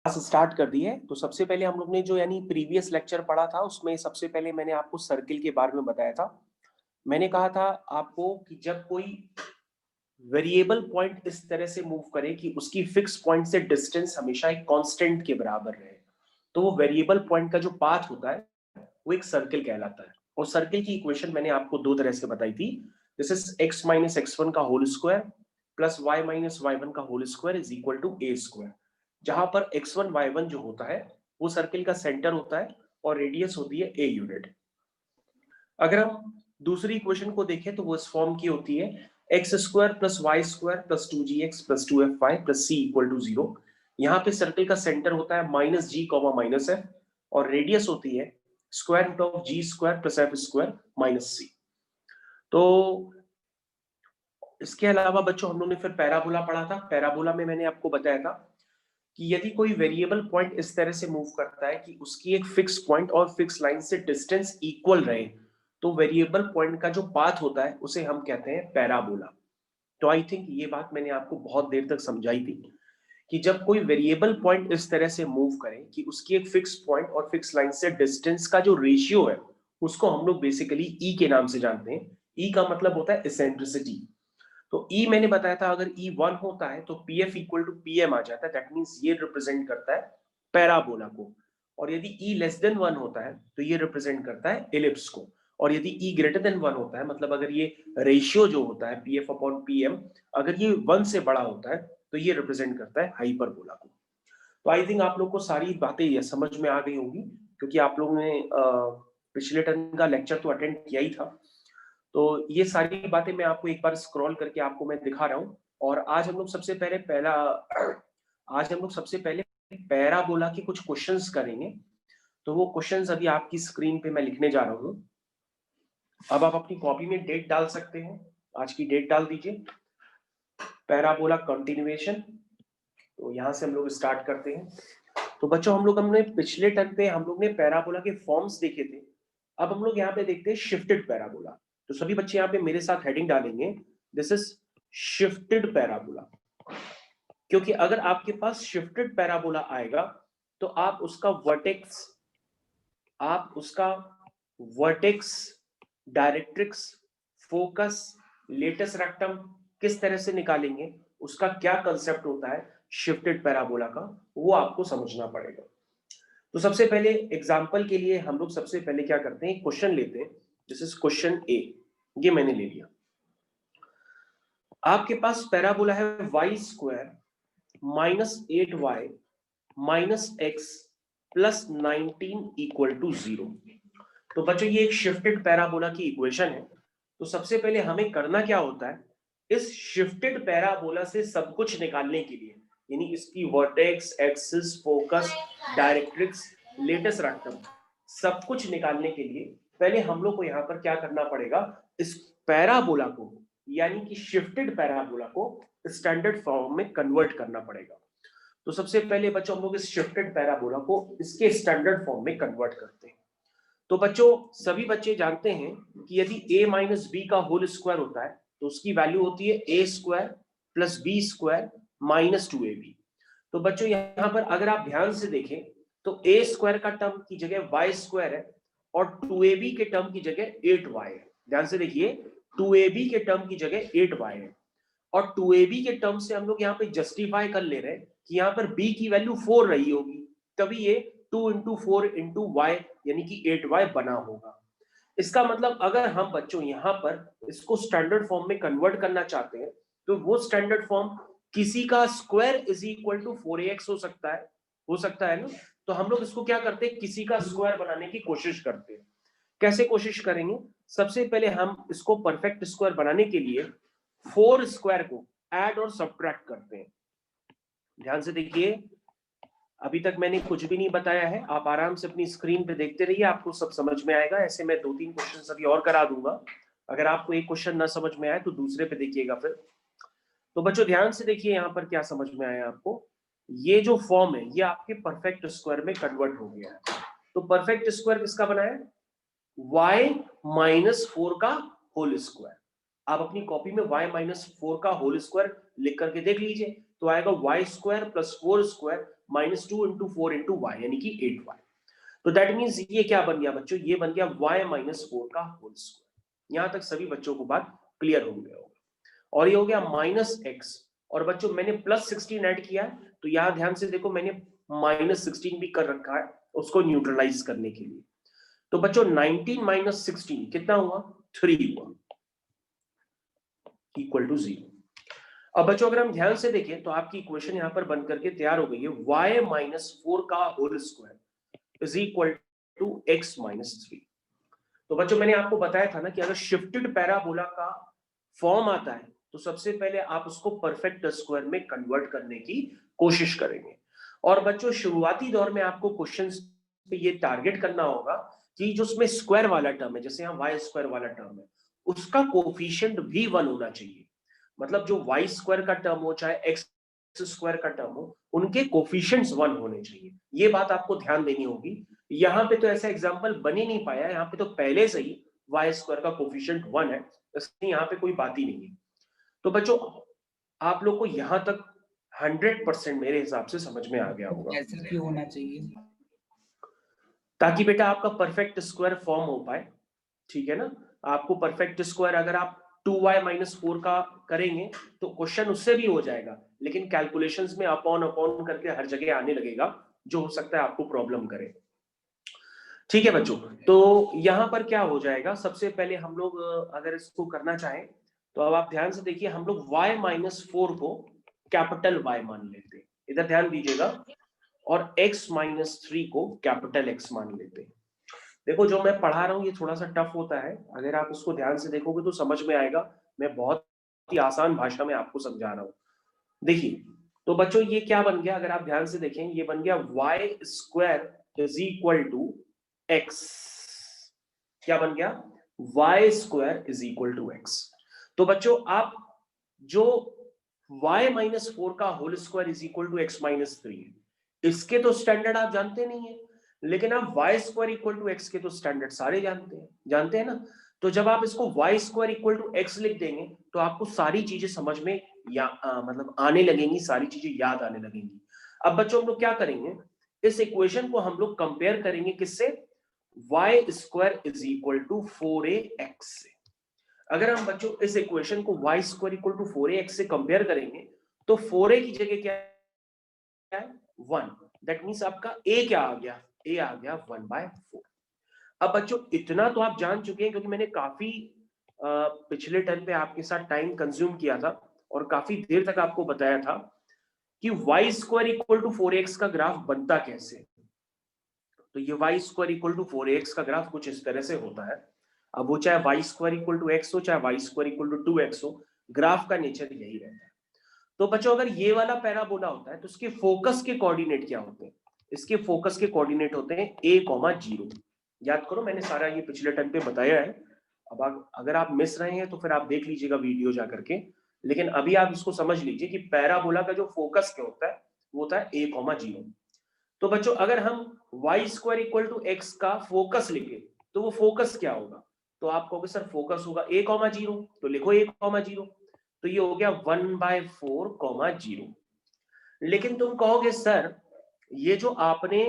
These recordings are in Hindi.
स्टार्ट कर दी है। तो सबसे पहले हम लोग ने जो यानी प्रीवियस लेक्चर पढ़ा था उसमें सबसे पहले मैंने आपको सर्किल के बारे में बताया था। मैंने कहा था आपको कि जब कोई वेरिएबल पॉइंट इस तरह से मूव करे कि उसकी फिक्स पॉइंट से डिस्टेंस हमेशा एक कांस्टेंट के बराबर रहे, तो वो वेरिएबल पॉइंट का जो पाथ होता है वो एक सर्किल कहलाता है। और सर्किल की इक्वेशन मैंने आपको दो तरह से बताई थी। This is x minus X one का whole square plus y minus Y one का whole square is equal to A square, जहां पर x1 y1 जो होता है वो सर्किल का सेंटर होता है और रेडियस होती है a यूनिट। अगर हम दूसरी इक्वेशन को देखें तो वो इस फॉर्म की होती है x square plus Y square plus 2gx plus 2fy plus c equal to 0। यहाँ पे सर्किल का सेंटर होता है minus G comma minus F और रेडियस होती है square root of G square plus F square minus C. तो इसके अलावा बच्चों हम लोग ने फिर पैराबोला पढ़ा था। पैराबोला में मैंने आपको बताया था कि यदि कोई वेरिएबल पॉइंट इस तरह से मूव करता है कि उसकी एक फिक्स पॉइंट और फिक्स लाइन से डिस्टेंस इक्वल रहे, तो वेरिएबल पॉइंट का जो पाथ होता है उसे हम कहते हैं पैराबोला। तो आई थिंक ये बात मैंने आपको बहुत देर तक समझाई थी कि जब कोई वेरिएबल पॉइंट इस तरह से मूव करे कि उसकी एक फिक्स पॉइंट और फिक्स लाइन से डिस्टेंस का जो रेशियो है उसको हम लोग बेसिकली ई के नाम से जानते हैं। ई का मतलब होता है इसेंट्रिसिटी। तो E मैंने बताया था अगर E 1 होता है तो PF इक्वल टू PM आ जाता है। दैट मीन्स ये रिप्रेजेंट करता है पैराबोला को। और यदि E लेस देन 1 होता है तो ये रिप्रेजेंट करता है एलिप्स को। और यदि E ग्रेटर देन 1 होता है, मतलब अगर ये रेशियो जो होता है PF अपॉन PM अगर ये 1 से बड़ा होता है तो ये रिप्रेजेंट करता है हाइपरबोला को। तो आई थिंक आप लोग को सारी बातें ये समझ में आ गई होंगी, क्योंकि आप लोगों ने पिछले टर्म का लेक्चर तो अटेंड किया ही था। तो ये सारी बातें मैं आपको एक बार स्क्रॉल करके आपको मैं दिखा रहा हूँ। और आज हम लोग सबसे पहले पैराबोला के कुछ क्वेश्चंस करेंगे। तो वो क्वेश्चंस अभी आपकी स्क्रीन पे मैं लिखने जा रहा हूँ। अब आप अपनी कॉपी में डेट डाल सकते हैं, आज की डेट डाल दीजिए। Parabola continuation. तो यहाँ से हम लोग स्टार्ट करते हैं। तो बच्चों हमने पिछले टर्म पे हम लोग ने पैराबोला के फॉर्म्स देखे थे। अब हम लोग यहाँ पे देखते हैं शिफ्टेड पैराबोला। तो सभी बच्चे यहाँ पे मेरे साथ हेडिंग डालेंगे, दिस इज शिफ्टेड पैराबोला। क्योंकि अगर आपके पास शिफ्टेड पैराबोला आएगा तो आप उसका vertex directrix focus latus rectum किस तरह से निकालेंगे, उसका क्या कंसेप्ट होता है शिफ्टेड पैराबोला का, वो आपको समझना पड़ेगा। तो सबसे पहले एग्जाम्पल के लिए हम लोग सबसे पहले क्या करते हैं, क्वेश्चन लेते हैं। This is question A. ये मैंने ले लिया। आपके पास पैराबोला है Y square minus 8y minus X plus 19 equal to 0। तो बच्चों ये एक शिफ्टेड पैराबोला की इक्वेशन है। तो सबसे पहले हमें करना क्या होता है, इस शिफ्टेड पैराबोला से सब कुछ निकालने के लिए, यानी इसकी vertex axis focus directrix latus rectum सब कुछ निकालने के लिए पहले हम लोग को यहाँ पर क्या करना पड़ेगा, इस पैराबोला को यानी कि शिफ्टेड पैराबोला को स्टैंडर्ड फॉर्म में कन्वर्ट करना पड़ेगा। तो सबसे पहले बच्चों हम लोग इस शिफ्टेड पैराबोला को इसके स्टैंडर्ड फॉर्म में कन्वर्ट करते हैं। तो बच्चों सभी बच्चे जानते हैं कि यदि a माइनस बी का होल स्क्वायर होता है तो उसकी वैल्यू होती है a square plus B square minus 2ab। तो बच्चों यहां पर अगर आप ध्यान से देखें तो a स्क्वायर का टर्म की जगह y स्क्वायर है और 2ab के टर्म की जगह 8y है। ध्यान से देखिए 2ab के टर्म की जगह 8y है और 2ab के टर्म से हम लोग यहाँ पे जस्टिफाई कर ले रहे हैं कि यहाँ पर b की वैल्यू 4 रही होगी, तभी ये 2 इंटू 4 इंटू वाई यानी कि 8y बना होगा। इसका मतलब अगर हम बच्चों यहाँ पर इसको स्टैंडर्ड फॉर्म में कन्वर्ट करना चाहते हैं तो वो स्टैंडर्ड फॉर्म किसी का square is equal to 4ax हो सकता है ना। तो हम लोग इसको क्या करते हैं, किसी का स्क्वायर बनाने की कोशिश करते हैं। कैसे कोशिश करेंगे, सबसे पहले हम इसको परफेक्ट स्क्वायर बनाने के लिए 4 स्क्वायर को ऐड और सब्ट्रैक्ट करते हैं। ध्यान से देखिए, अभी तक मैंने कुछ भी नहीं बताया है, आप आराम से अपनी स्क्रीन पे देखते रहिए, आपको सब समझ में आएगा। ऐसे मैं 2-3 क्वेश्चन अभी और करा दूंगा। अगर आपको एक क्वेश्चन ना समझ में आए तो दूसरे पे देखिएगा फिर। तो बच्चों ध्यान से देखिए यहाँ पर क्या समझ में आया आपको, ये जो फॉर्म है ये आपके परफेक्ट स्क्वायर में कन्वर्ट हो गया है। तो परफेक्ट स्क्वायर किसका बना है, y माइनस 4 का होल स्क्वायर। आप अपनी कॉपी में y माइनस 4 का होल स्क्वायर लिख करके देख लीजिए। तो आएगा Y square plus 4 square minus 2 into 4 into Y यानी कि 8y। तो दैट मीन्स ये क्या बन गया बच्चों, ये बन गया y माइनस 4 का होल स्क्वायर। यहां तक सभी बच्चों को बात क्लियर हो गया होगा। और ये हो गया माइनस एक्स, और बच्चों मैंने प्लस 16 ऐड किया है, तो यहां ध्यान से देखो मैंने माइनस 16 भी कर रखा है उसको न्यूट्रलाइज करने के लिए। तो बच्चों 19 माइनस 16 कितना हुआ, 3 हुआ, इक्वल टू 0। अब बच्चों अगर हम ध्यान से देखें तो आपकी इक्वेशन यहां पर बन करके तैयार हो गई है, y माइनस 4 का whole square is equal to x minus 3। तो बच्चों मैंने आपको बताया था ना कि अगर शिफ्टेड पैराबोला का फॉर्म आता है तो सबसे पहले आप उसको परफेक्ट स्क्वायर में कन्वर्ट करने की कोशिश करेंगे। और बच्चों शुरुआती दौर में आपको क्वेश्चंस पे ये टारगेट करना होगा कि जो उसमें स्क्वायर वाला टर्म है, जैसे यहाँ वाई स्क्वायर वाला टर्म है, उसका कोफिशिएंट भी 1 होना चाहिए। मतलब जो वाई स्क्वायर का टर्म हो चाहे एक्स स्क्वायर का टर्म हो, उनके कोफिशिएंट्स 1 होने चाहिए। ये बात आपको ध्यान देनी होगी। यहाँ पे तो ऐसा एग्जाम्पल बन ही नहीं पाया, यहाँ पे तो पहले से ही वाई स्क्वायर का कोफिशिएंट 1 है, इसलिए यहाँ पे कोई बात ही नहीं है। तो बच्चों आप लोग को यहां तक 100% मेरे हिसाब से समझ में आ गया होगा। ऐसा क्यों होना चाहिए? ताकि बेटा आपका परफेक्ट स्क्वायर फॉर्म हो पाए, ठीक है ना। आपको परफेक्ट स्क्वायर अगर आप 2y माइनस 4 का करेंगे तो क्वेश्चन उससे भी हो जाएगा, लेकिन कैलकुलेशंस में अपॉन अपॉन करके हर जगह आने लगेगा, जो हो सकता है आपको प्रॉब्लम करे। ठीक है बच्चों, तो यहां पर क्या हो जाएगा, सबसे पहले हम लोग अगर इसको करना चाहें तो अब आप ध्यान से देखिए, हम लोग y माइनस 4 को कैपिटल Y मान लेते हैं, इधर ध्यान दीजिएगा, और x माइनस 3 को कैपिटल X मान लेते हैं। देखो जो मैं पढ़ा रहा हूँ ये थोड़ा सा टफ होता है, अगर आप इसको ध्यान से देखोगे तो समझ में आएगा। मैं बहुत ही आसान भाषा में आपको समझा रहा हूँ। देखिए तो बच्चों ये क्या बन गया, अगर आप ध्यान से देखें ये बन गया y square is equal to x। क्या बन गया, y square is equal to x। तो बच्चों आप जो y माइनस 4 का whole square is equal to x minus 3 है, इसके तो स्टैंडर्ड आप जानते नहीं है, लेकिन आप y square equal to x के तो स्टैंडर्ड सारे जानते हैं ना। तो जब आप इसको y square equal to x लिख देंगे तो आपको सारी चीजें समझ में मतलब आने लगेंगी, सारी चीजें याद आने लगेंगी। अब बच्चों हम लोग क्या करेंगे, इस इक्वेशन को हम लोग कंपेयर करेंगे किससे, y square is equal to 4ax से। अगर हम बच्चों इस इक्वेशन को y square equal to 4ax से कंपेयर करेंगे तो 4a की जगह क्या है, 1। दैट मीन्स आपका a क्या आ गया, a आ गया 1/4। अब बच्चों इतना तो आप जान चुके हैं, क्योंकि मैंने काफी पिछले टर्म पे आपके साथ टाइम कंज्यूम किया था और काफी देर तक आपको बताया था कि y square equal to 4x का ग्राफ बनता कैसे। तो ये y square equal to 4x का ग्राफ कुछ इस तरह से होता है। अब वो चाहे y square equal to x हो चाहे y square equal to 2x हो, ग्राफ का नेचर यही रहता है। तो बच्चों अगर ये वाला पैराबोला होता है तो इसके फोकस के कोऑर्डिनेट क्या होते हैं, इसके फोकस के कोऑर्डिनेट होते हैं a,0। याद करो मैंने सारा ये पिछले टर्म पे बताया है। अब अगर आप मिस रहे हैं तो फिर आप देख लीजिएगा वीडियो जा करके, लेकिन अभी आप इसको समझ लीजिए कि पैराबोला का जो फोकस क्या होता है वो होता है a,0। तो बच्चों अगर हम y square equal to x का फोकस लिखे तो वो फोकस क्या होगा, तो आप कहोगे सर फोकस होगा a,0, तो लिखो a,0, तो ये हो गया 1/4,0। लेकिन तुम कहोगे सर ये जो आपने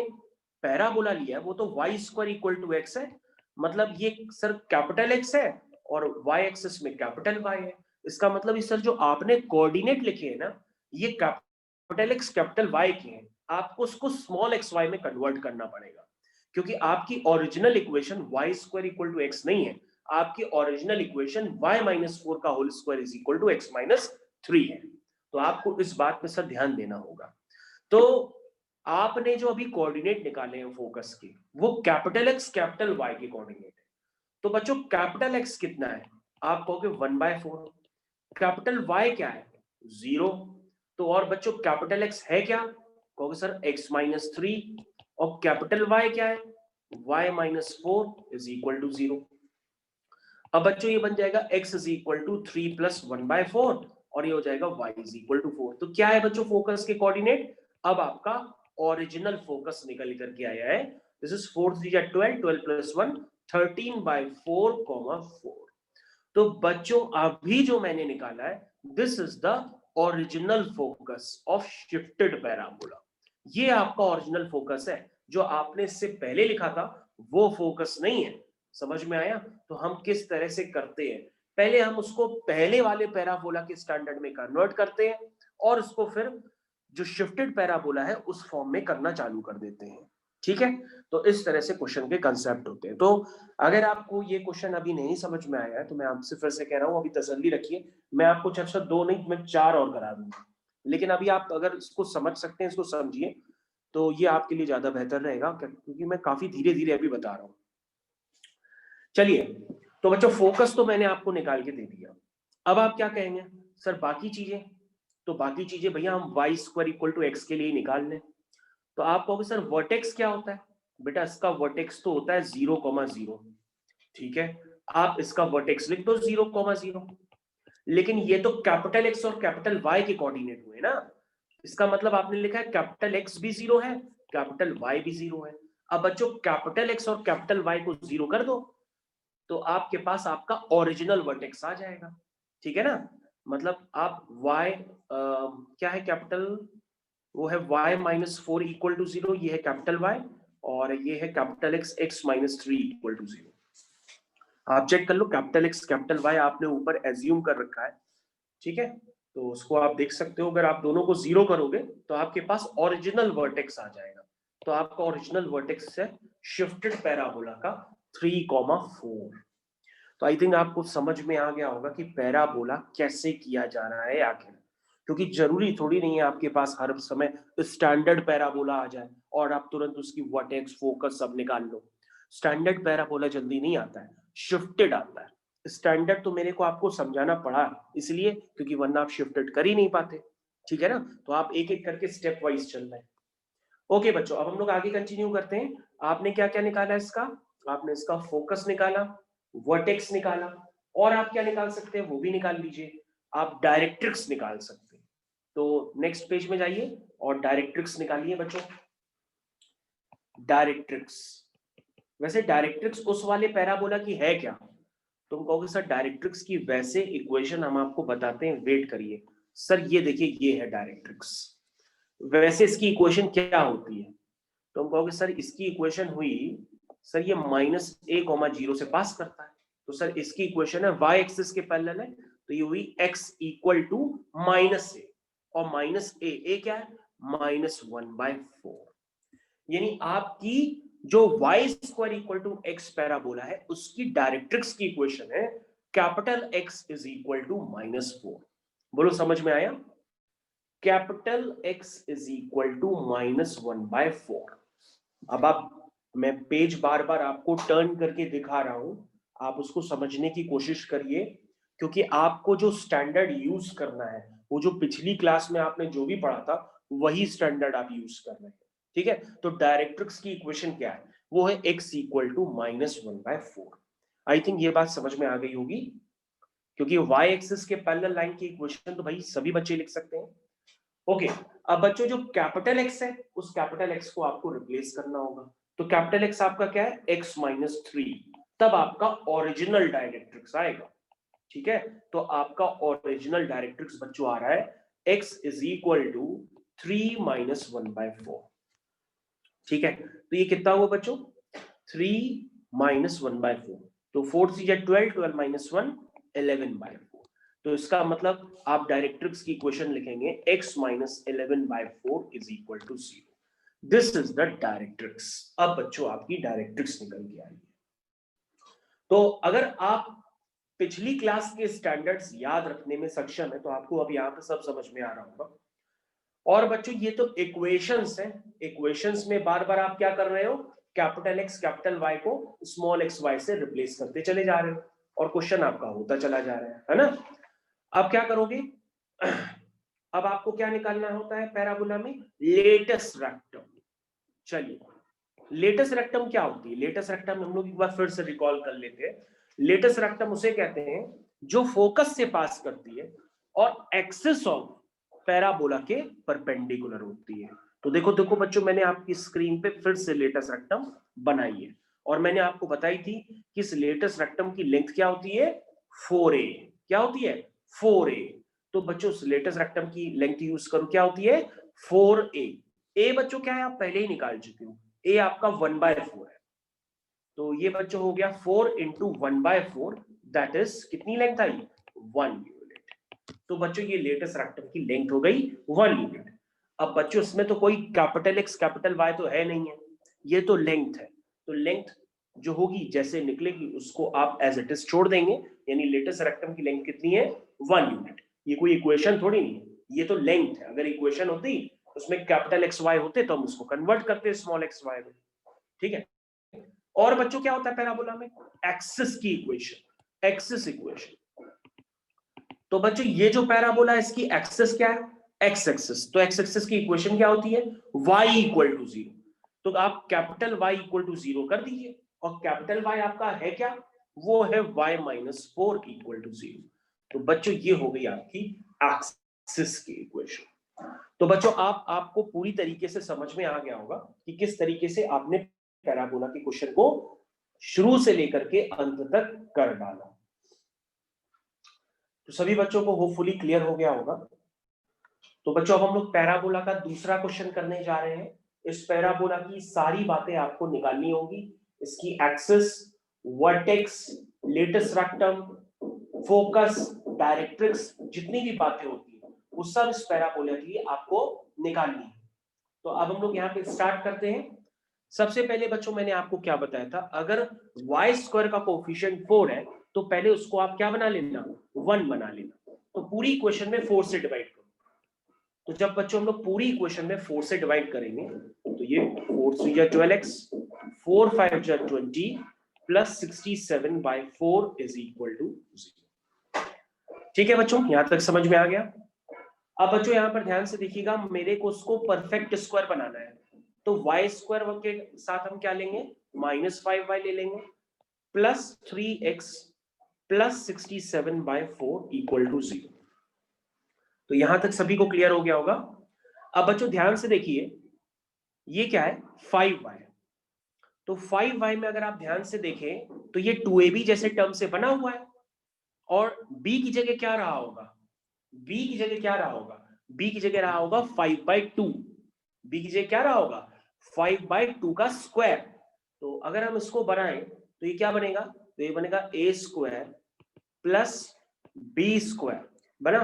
पैराबोला लिया है वो तो y square equal to x है, मतलब ये सर कैपिटल X है और y एक्सिस में कैपिटल Y है। इसका मतलब सर जो आपने कोऑर्डिनेट लिखे हैं ना, ये कैपिटल X कैपिटल Y के हैं, आपको उसको स्मॉल xy में कन्वर्ट करना पड़ेगा, क्योंकि आपकी original equation y square equal to x नहीं है। आपकी ओरिजिनल इक्वेशन y माइनस 4 का whole square is equal to x minus 3 है। तो आपको इस बात पे सर ध्यान देना होगा। तो आपने जो अभी कोऑर्डिनेट निकाले हैं फोकस के, वो कैपिटल X कैपिटल Y के कोऑर्डिनेट है। तो बच्चों कैपिटल X कितना है, आप कहोगे 1/4। कैपिटल Y क्या है, 0। तो और बच्चों कैपिटल X है क्या, कहोगे सर x माइनस 3। और कैपिटल Y क्या है, y minus 4 is equal to 0। अब बच्चों ये बन जाएगा x is equal to 3 plus 1/4 और ये हो जाएगा y इज इक्वल टू 4। तो क्या है बच्चों फोकस के कोऑर्डिनेट, अब आपका ओरिजिनल फोकस निकल करके आया है। This is 4 3 12, 12 plus 1 13/4, 4। तो बच्चों अभी जो मैंने निकाला है this is the original focus of shifted parabola. ये आपका ओरिजिनल फोकस है, जो आपने इससे पहले लिखा था वो फोकस नहीं है। समझ में आया? तो हम किस तरह से करते हैं, पहले हम उसको पहले वाले पैराबोला के स्टैंडर्ड में कन्वर्ट करते हैं और उसको फिर जो शिफ्टेड पैराबोला है उस फॉर्म में करना चालू कर देते हैं। ठीक है, तो इस तरह से क्वेश्चन के कंसेप्ट होते हैं। तो अगर आपको ये क्वेश्चन अभी नहीं समझ में आया है तो मैं आपसे फिर से कह रहा हूँ, अभी तसल्ली रखिए, मैं आपको चर्चा 2 नहीं मैं 4 और करा दूंगा, लेकिन अभी आप अगर इसको समझ सकते हैं, इसको समझिए, तो ये आपके लिए ज्यादा बेहतर रहेगा, क्योंकि मैं काफी धीरे धीरे अभी बता रहा हूँ। चलिए, तो बच्चों फोकस तो मैंने आपको निकाल के दे दिया। अब आप क्या कहेंगे सर बाकी चीजें? तो बाकी चीजें भैया हम y square equal to x के लिए निकाल लें। तो आप कहोगे सर वर्टेक्स क्या होता है? बेटा इसका वर्टेक्स तो होता है 0,0। ठीक है, आप इसका वर्टेक्स लिख दो 0,0। लेकिन ये तो कैपिटल एक्स और कैपिटल वाई के कोऑर्डिनेट हुए ना, इसका मतलब आपने लिखा है कैपिटल एक्स भी 0 है, कैपिटल वाई भी 0 है। अब बच्चों कैपिटल एक्स और कैपिटल वाई को 0 कर दो, तो आपके पास आपका ओरिजिनल वर्टेक्स आ जाएगा। ठीक है ना, मतलब आप y क्या है कैपिटल, वो है y माइनस 4 इक्वल टू 0, ये है कैपिटल y, और ये है capital x x minus 3 equal to 0। आप चेक कर लो, कैपिटल x कैपिटल y आपने ऊपर एज्यूम कर रखा है। ठीक है, तो उसको आप देख सकते हो, अगर आप दोनों को 0 करोगे तो आपके पास ओरिजिनल वर्टेक्स आ जाएगा। तो आपका ओरिजिनल वर्टेक्स है शिफ्टेड पैराबोला का 3,4। तो आई थिंक आपको समझ में आ गया होगा कि पैराबोला कैसे किया जा रहा है आखिर, क्योंकि जरूरी थोड़ी नहीं है आपके पास हर समय स्टैंडर्ड पैराबोला आ जाए और आप तुरंत उसकी वर्टेक्स फोकस सब निकाल लो। स्टैंडर्ड पैराबोला जल्दी नहीं आता है, शिफ्टेड आता है। स्टैंडर्ड तो मेरे को आपको समझाना पड़ा इसलिए क्योंकि वरना आप शिफ्टेड कर ही नहीं पाते। ठीक है ना, तो आप एक एक करके स्टेप वाइज चल रहे हैं। ओके बच्चों, अब हम लोग आगे कंटिन्यू करते हैं। आपने क्या क्या निकाला इसका? आपने इसका फोकस निकाला, वर्टेक्स निकाला, और आप क्या निकाल सकते हैं वो भी निकाल लीजिए, आप डायरेक्ट्रिक्स निकाल सकते हैं। तो नेक्स्ट पेज में जाइए और डायरेक्ट्रिक्स निकालिए बच्चों। डायरेक्ट्रिक्स, वैसे डायरेक्ट्रिक्स उस वाले पैराबोला की है क्या? तुम कहोगे सर डायरेक्ट्रिक्स की वैसे इक्वेशन हम आपको बताते हैं, वेट करिए। सर ये देखिए, ये है डायरेक्ट्रिक्स। वैसे इसकी इक्वेशन क्या होती है? तो हम कहोगे सर इसकी इक्वेशन हुई, सर ये -a,0 से पास करता है, तो सर इसकी इक्वेशन है y एक्सिस के पैरेलल है, तो ये हुई x इक्वल टू -a, और -a क्या है? -1/4। यानी आपकी जो y square equal to x parabola है उसकी डायरेक्ट्रिक्स की इक्वेशन है capital x is equal to -4। बोलो समझ में आया? Capital x is equal to -1/4। अब आप, मैं पेज बार बार आपको टर्न करके दिखा रहा हूं, आप उसको समझने की कोशिश करिए, क्योंकि आपको जो स्टैंडर्ड यूज करना है वो जो पिछली क्लास में आपने जो भी पढ़ा था वही स्टैंडर्ड आप यूज कर रहे हैं। ठीक है, तो डायरेक्ट्रिक्स की इक्वेशन क्या है? वो है x equal to -1/4। I think ये बात समझ में आ गई होगी, क्योंकि y एक्सिस के पैरेलल लाइन की इक्वेशन तो भाई सभी बच्चे लिख सकते हैं। ओके, अब बच्चों जो कैपिटल एक्स है उस कैपिटल एक्स को आपको रिप्लेस करना होगा। तो कैपिटल एक्स आपका क्या है? x माइनस 3, तब आपका ओरिजिनल डायरेक्ट्रिक्स आएगा। ठीक है, तो आपका ओरिजिनल डायरेक्ट्रिक्स बच्चों आ रहा है x is equal to 3 minus 1/4। ठीक है, तो ये कितना हुआ बच्चों? 3 माइनस 1/4, तो 4 3 या 12, 12 माइनस 1 11/4। तो इसका मतलब आप डायरेक्ट्रिक्स की इक्वेशन लिखेंगे x minus 11/4 is equal to 0। This is the directrix. अब बच्चों आपकी डायरेक्ट्रिक्स निकल के आई है। तो अगर आप पिछली क्लास के स्टैंडर्ड्स याद रखने में सक्षम है तो आपको अब यहाँ पे सब समझ में आ रहा होगा। और बच्चों ये तो इक्वेशंस हैं, इक्वेशंस में बार बार आप क्या कर रहे हो? कैपिटल एक्स कैपिटल वाई को स्मॉल एक्स वाई से रिप्लेस करते चले जा रहे हो और क्वेश्चन आपका होता चला जा रहा है ना। अब क्या करोगे? अब आपको क्या निकालना होता है पैराबोला में? Latus rectum. चलिए, लेटेस्ट रेक्टम क्या होती है? लेटेस्ट रेक्टम हम लोग एक बार फिर से रिकॉल कर लेते हैं। लेटेस्ट रेक्टम उसे कहते हैं जो फोकस से पास करती है और एक्सिस ऑफ पैराबोला के परपेंडिकुलर होती है। तो देखो देखो बच्चों, मैंने आपकी स्क्रीन पे फिर से लेटेस्ट रेक्टम बनाई है और मैंने आपको बताई थी कि इस लेटेस्ट रेक्टम की लेंथ क्या होती है? 4a। क्या होती है? 4a। तो बच्चों उस लेटेस्ट रेक्टम की लेंथ यूज करो, क्या होती है 4a। ए बच्चों क्या है, आप पहले ही निकाल चुके हो, ए आपका 1/4 है, तो ये बच्चों हो गया 4 इंटू 1/4, दैट इज कितनी लेंथ आई 1 यूनिट। तो बच्चों ये लेटेस्ट रेक्टम की लेंथ हो गई 1 यूनिट। अब बच्चों इसमें तो कोई कैपिटल एक्स कैपिटल वाई तो है नहीं है, ये तो लेंथ है, तो लेंथ जो होगी जैसे निकलेगी उसको आप एज इट इज छोड़ देंगे, यानी लेटेस्ट रेक्टम की लेंथ कितनी है 1 यूनिट। ये कोई इक्वेशन थोड़ी नहीं है, ये तो लेंथ है, अगर इक्वेशन होती उसमें कैपिटल एक्स वाई होते तो हम उसको कन्वर्ट करते स्मॉल एक्स वाई में, ठीक है। और बच्चों क्या होता है पैराबोला में, एक्सिस की इक्वेशन, एक्सिस इक्वेशन। तो बच्चों ये जो पैराबोला है इसकी एक्सिस क्या है एक्स एक्सिस, तो एक्स एक्सिस की इक्वेशन क्या होती है y इक्वल टू 0। तो आप कैपिटल Y इक्वल टू 0 कर दीजिए, और कैपिटल Y आपका है क्या, वो है y माइनस 4 इक्वल टू 0। तो बच्चों ये हो गई आपकी एक्सिस की इक्वेशन। तो बच्चों आपको पूरी तरीके से समझ में आ गया होगा कि किस तरीके से आपने पैराबोला के क्वेश्चन को शुरू से लेकर के अंत तक कर डाला। तो सभी बच्चों को होपफुली क्लियर हो गया होगा। तो बच्चों अब हम लोग पैराबोला का दूसरा क्वेश्चन करने जा रहे हैं। इस पैराबोला की सारी बातें आपको निकालनी होगी, इसकी axis, vertex, latus rectum, focus, directrix, जितनी भी बातें होती है वो सब इस पैराबोला के लिए आपको निकालनी है। तो अब हम लोग यहाँ पे स्टार्ट करते हैं। सबसे पहले बच्चों मैंने आपको क्या बताया था, अगर y स्क्वायर का कोफिशिएंट 4 है तो पहले उसको आप क्या बना लेना 1 बना लेना। तो पूरी इक्वेशन में 4 से डिवाइड करो। तो जब बच्चों हम लोग पूरी इक्वेशन में 4 से डिवाइड करेंगे तो ये 4 3 जा 12x, 4 5 जा 20 प्लस 67/4 इज इक्वल टू 0। ठीक है बच्चों, यहां तक समझ में आ गया। अब बच्चों यहां पर ध्यान से देखिएगा, मेरे को उसको परफेक्ट स्क्वायर बनाना है, तो y स्क्वायर के साथ हम क्या लेंगे -5y ले लेंगे, plus 3x plus 67/4 equal to 0। तो यहां तक सभी को क्लियर हो गया होगा। अब बच्चों ध्यान से देखिए, ये क्या है 5y, तो 5y में अगर आप ध्यान से देखें तो ये 2ab जैसे टर्म से बना हुआ है, और b की जगह क्या रहा होगा, b की जगह क्या रहा होगा, b की जगह रहा होगा 5/2, b की जगह क्या रहा होगा 5/2 का स्क्वायर। तो अगर हम इसको बनाएं तो ये क्या बनेगा, तो ये बनेगा a square plus b square, बना,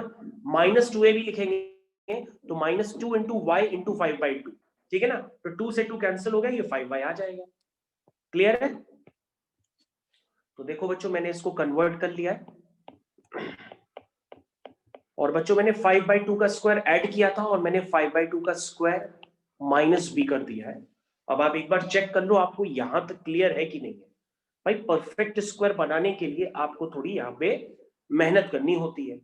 -2ab लिखेंगे तो -2 इंटू वाई इंटू 5/2, ठीक है ना, तो 2 से 2 कैंसिल हो गया, ये 5y आ जाएगा। क्लियर है। तो देखो बच्चों मैंने इसको कन्वर्ट कर लिया है, और बच्चों मैंने 5/2 का स्क्वायर ऐड किया था और मैंने 5/2 का स्क्वायर माइनस b कर दिया है। अब आप एक बार चेक कर लो आपको यहां तक क्लियर है कि नहीं है। भाई परफेक्ट स्क्वायर बनाने के लिए आपको थोड़ी यहाँ पे मेहनत करनी होती है।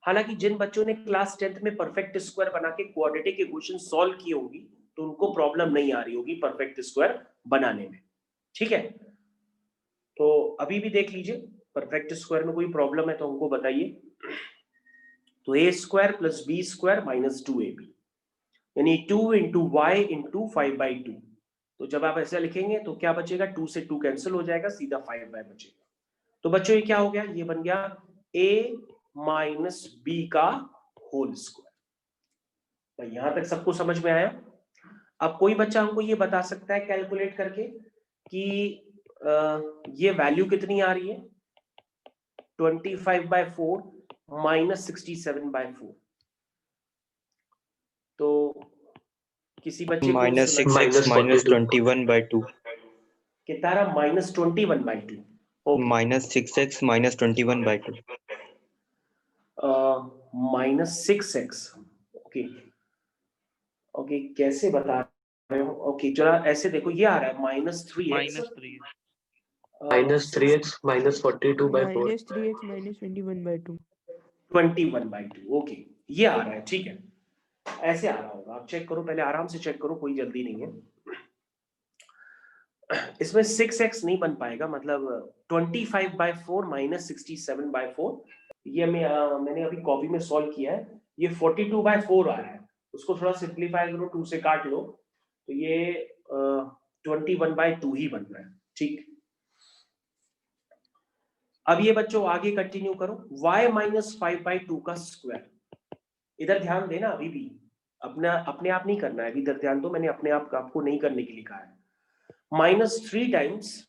हालांकि जिन बच्चों ने क्लास 10th में परफेक्ट स्क्वायर बना के क्वाड्रेटिक इक्वेशन सॉल्व की होगी तो उनको प्रॉब्लम नहीं आ रही होगी परफेक्ट स्क्वायर बनाने में, ठीक है। तो अभी भी देख लीजिए, परफेक्ट स्क्वायर में कोई प्रॉब्लम है तो हमको बताइए। तो a square plus b square minus 2ab, यानी 2 इंटू वाई इंटू 5/2। तो जब आप ऐसा लिखेंगे तो क्या बचेगा, 2 से 2 कैंसिल हो जाएगा, सीधा 5y बचेगा। तो बच्चों ये क्या हो गया, ये बन गया a माइनस बी का होल स्क्वायर। तो यहां तक सबको समझ में आया। अब कोई बच्चा हमको ये बता सकता है कैलकुलेट करके कि ये वैल्यू कितनी आ रही है, 25/4 माइनस 67/4। तो किसी बच्चे को -6x माइनस 21/2, कितना रहा -21/2, -6x minus 21/2, -6x, okay okay, कैसे बता रहे हो, ओके चलो ऐसे देखो, ये आ रहा है -3x -3x minus 42/4, -3x minus 21/2, 21/2, okay ये आ रहा है, ठीक है, ऐसे आ रहा होगा। आप चेक करो पहले, आराम से चेक करो, कोई जल्दी नहीं है। इसमें 6x नहीं बन पाएगा, मतलब 25/4 माइनस 67/4, ये मैंने अभी कॉपी में सॉल्व किया है, ये 42/4 आ रहा है, उसको थोड़ा सिंप्लीफाई करो, 2 से काट लो तो ये 21/2 ही बन रहा है, ठीक। अब ये बच्चों आगे कंटिन्यू करो, y माइनस 5/2 का स्क्वायर, इधर ध्यान देना, अभी भी अपना अपने आप नहीं करना है, अभी इधर ध्यान दो, मैंने अपने आप आपको नहीं करने के लिए कहा है। -3 टाइम्स,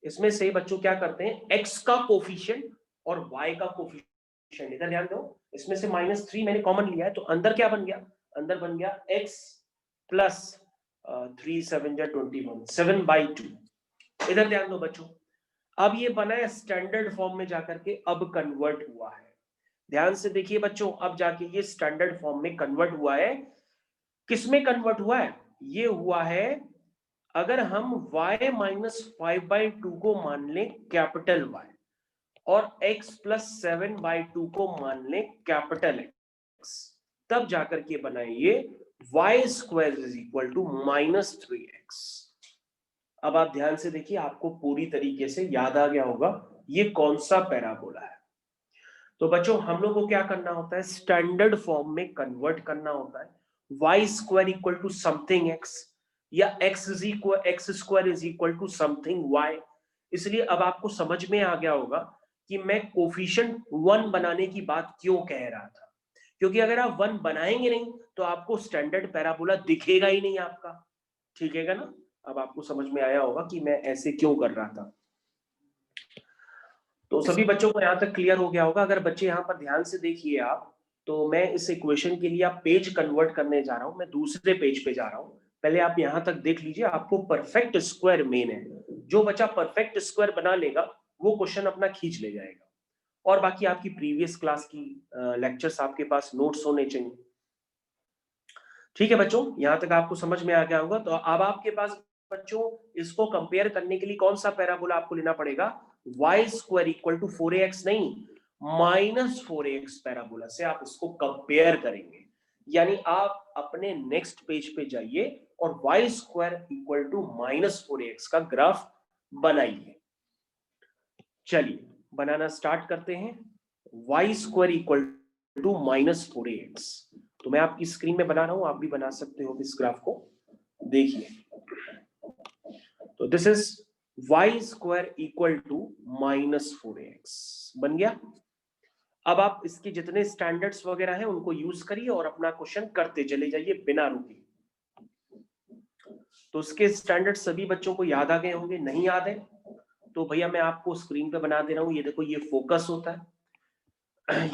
इसमें से बच्चों क्या करते हैं, x का कोफिशिएंट और y का कोफिशिएंट, इधर ध्यान दो, इसमें से -3 मैंने कॉमन लिया है, तो अंदर क्या बन गया, अंदर बन गया x प्लस 3 7 21, 7/2। इधर ध्यान दो बच्चों, अब ये बना है स्टैंडर्ड फॉर्म में जाकर के, अब कन्वर्ट हुआ है। ध्यान से देखिए बच्चों, अब जाके ये स्टैंडर्ड फॉर्म में कन्वर्ट हुआ है। किसमें कन्वर्ट हुआ है, ये हुआ है अगर हम y माइनस 5/2 को मान लें कैपिटल Y और x प्लस 7/2 को मान लें कैपिटल X, तब जाकर के बनाए ये y square is equal to -3x। अब आप ध्यान से देखिए, आपको पूरी तरीके से याद आ गया होगा ये कौन सा पैराबोला है। तो बच्चों हम लोग को क्या करना होता है, स्टैंडर्ड फॉर्म में कन्वर्ट करना होता है, y square equal to something x या x square is equal to something y। इसलिए अब आपको समझ में आ गया होगा कि मैं कोफिशिएंट 1 बनाने की बात क्यों कह रहा था, क्योंकि अगर आप 1 बनाएंगे नहीं तो आपको स्टैंडर्ड पैराबोला दिखेगा ही नहीं आपका, ठीक है ना। अब आपको समझ में आया होगा कि मैं ऐसे क्यों कर रहा था। तो सभी बच्चों को यहाँ तक क्लियर हो गया होगा। अगर बच्चे यहाँ पर ध्यान से देखिए आप, तो मैं इस इक्वेशन के लिए आप पेज कन्वर्ट करने जा रहा हूँ, मैं दूसरे पेज पे जा रहा हूँ। पहले आप यहाँ तक देख लीजिए, आपको परफेक्ट स्क्वायर मेन है, जो बच्चा परफेक्ट स्क्वायर बना लेगा वो क्वेश्चन अपना खींच ले जाएगा। और बाकी आपकी प्रीवियस क्लास की लेक्चर्स आपके पास नोट्स होने चाहिए, ठीक है बच्चों, यहाँ तक आपको समझ में आ गया होगा। तो अब आपके पास बच्चों इसको कंपेयर करने के लिए कौन सा पैराबोला आपको लेना पड़ेगा, y square equal to 4ax नहीं, -4ax पैराबोला से आप इसको कंपेयर करेंगे। यानी आप अपने नेक्स्ट पेज पे जाइए और y square equal to -4ax का ग्राफ बनाइए। चलिए बनाना स्टार्ट करते हैं। y square equal to -4ax, तो मैं आपकी स्क्रीन में बना रहा हूं, आप भी बना सकते हो इस ग्राफ को, देखिए। तो this is y square equal to -4ax बन गया। अब आप इसके जितने स्टैंडर्ड्स वगैरह हैं उनको यूज करिए और अपना क्वेश्चन करते चले जाइए बिना रुके। तो उसके स्टैंडर्ड सभी बच्चों को याद आ गए होंगे, नहीं याद है तो भैया मैं आपको स्क्रीन पे बना दे रहा हूं। ये देखो, ये फोकस होता है,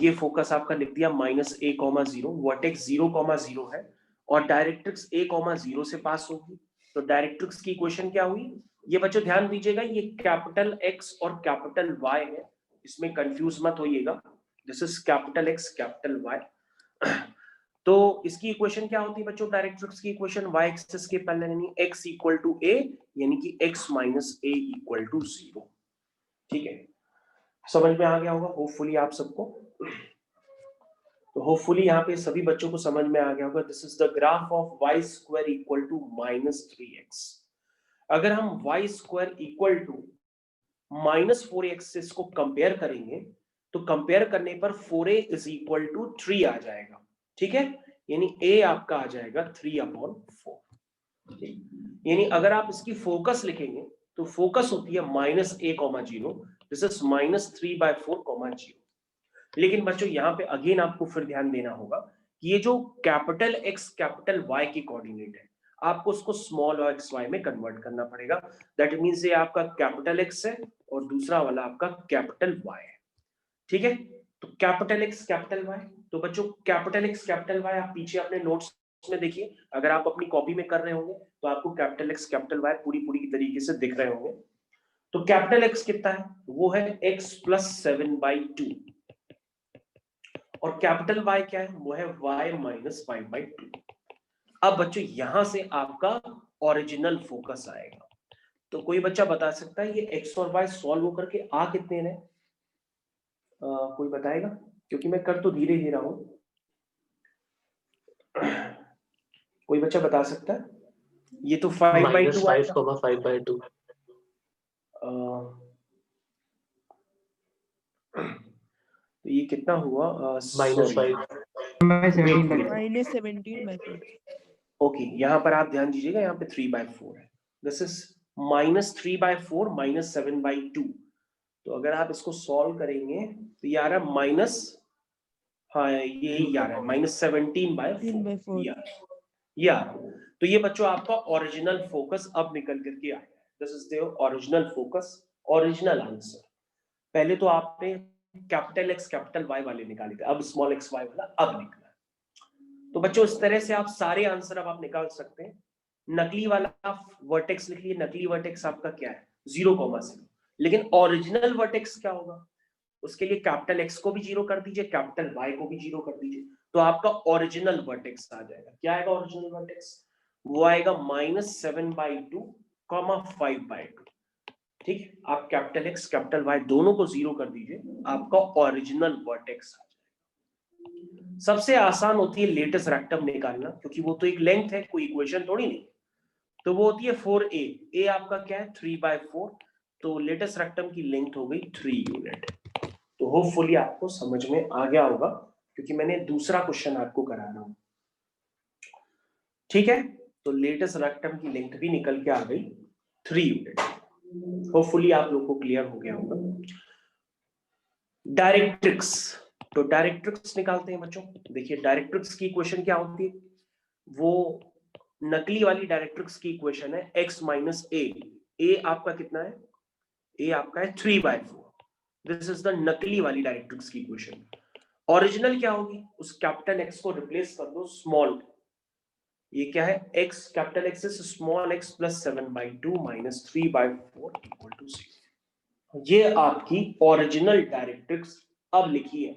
ये फोकस आपका लिख दिया -a,0, वर्टेक्स 0,0 है और डायरेक्ट्रिक्स a,0 से पास होगी। तो डायरेक्ट्रिक्स की इक्वेशन क्या हुई, ये बच्चों ध्यान दीजिएगा, ये कैपिटल X और कैपिटल Y है, इसमें कंफ्यूज मत होइएगा। This is capital X capital Y। तो इसकी इक्वेशन क्या होती है बच्चों, डायरेक्ट्रिक्स की इक्वेशन y एक्सिस के पैरेलल यानी x इक्वल टू a, यानी कि x minus a equal to 0। ठीक है, समझ में आ गया होगा होपफुली आप सबको। तो होपफुली यहाँ पे सभी बच्चों को समझ में आ गया होगा। This is the graph of y square equal to -3x। अगर हम y square equal to -4x से इसको कंपेयर करेंगे तो कंपेयर करने पर 4a इज इक्वल टू 3 आ जाएगा, ठीक है, यानी a आपका आ जाएगा 3/4। यानी अगर आप इसकी फोकस लिखेंगे तो फोकस होती है -a,0, दिस इज -3/4, 0। लेकिन बच्चों यहाँ पे अगेन आपको फिर ध्यान देना होगा कि ये जो कैपिटल X कैपिटल Y की कोऑर्डिनेट है, आपको उसको स्मॉल xy में कन्वर्ट करना पड़ेगा। दैट मींस ये आपका कैपिटल X है और दूसरा वाला आपका कैपिटल Y है, ठीक है। तो कैपिटल X कैपिटल Y, तो बच्चों कैपिटल X कैपिटल Y आप पीछे अपने नोट्स में देखिए, अगर आप अपनी कॉपी में कर रहे होंगे तो आपको कैपिटल X कैपिटल Y पूरी तरीके से दिख रहे होंगे। तो कैपिटल X कितना है, वो है x प्लस 7/2 और कैपिटल Y क्या है, वो है y माइनस 5/2। अब बच्चों यहां से आपका ओरिजिनल फोकस आएगा। तो कोई बच्चा बता सकता है ये x और y सॉल्व होकर के आ कितने रहे, कोई बताएगा, क्योंकि मैं कर तो धीरे ही रहा हूं। कोई बच्चा बता सकता है, ये तो 5/2 आएगा। -5,5/2। तो ये कितना हुआ, -5। -17/4। ओके, यहाँ पर आप ध्यान दीजिएगा, यहाँ पे 3/4 है। This is -3/4 -7/2। तो अगर आप इसको सॉल्व करेंगे तो ये आ रहा है हाँ यही आ रहा है -17/4 4 ये आ रहा है। तो ये बच्चों आपका ओरिजिनल फोकस अब निकल करके आया। This is the original focus, original answer. पहले तो आपने कैपिटल एक्स कैपिटल वाई वाले निकाले थे, अब स्मॉल एक्स वाई वाला अब निकला है। तो बच्चों इस तरह से आप सारे आंसर अब आप निकाल सकते हैं। नकली वाला वर्टेक्स लिख लिए, नकली वर्टेक्स आपका क्या है 0,0, लेकिन ओरिजिनल वर्टेक्स क्या होगा, उसके लिए कैपिटल एक्स को भी 0 कर दीजिए, कैपिटल वाई को भी 0 कर दीजिए, तो आपका ओरिजिनल वर्टेक्स आ जाएगा। क्या आएगा ओरिजिनल वर्टेक्स, वो आएगा -7/2, 5/2। ठीक है, आप कैपिटल एक्स कैपिटल वाई दोनों को 0 कर दीजिए, आपका ओरिजिनल वर्टेक्स आ जाएगा। सबसे आसान होती है लेटेस्ट रेक्टम निकालना, क्योंकि वो तो एक लेंथ है, कोई इक्वेशन थोड़ी नहीं। तो वो होती है 4a, a आपका क्या है 3/4, तो लेटेस्ट रेक्टम की लेंथ हो गई 3 यूनिट। तो होपफुली आपको समझ में आ गया होगा, क्योंकि मैंने दूसरा क्वेश्चन आपको करा रहा हूं। ठीक है, तो लेटेस्ट रेक्टम की लेंथ भी निकल के आ गई 3 यूनिट। होपफुली आप लोग को क्लियर हो गया होगा। डायरेक्ट्रिक्स, तो डायरेक्ट्रिक्स निकालते हैं बच्चों। देखिए डायरेक्ट्रिक्स की इक्वेशन क्या होती है, वो नकली वाली डायरेक्ट्रिक्स की इक्वेशन है x माइनस ए आपका कितना है, ए आपका है 3/4। दिस इज द नकली वाली डायरेक्ट्रिक्स की इक्वेशन। ओरिजिनल क्या होगी, उस कैपिटल एक्स को रिप्लेस कर दो स्मॉल, ये क्या है x, capital x is small x plus 7/2 minus 3/4 equal to 0। ये आपकी ओरिजिनल डायरेक्ट्रिक्स अब लिखी है।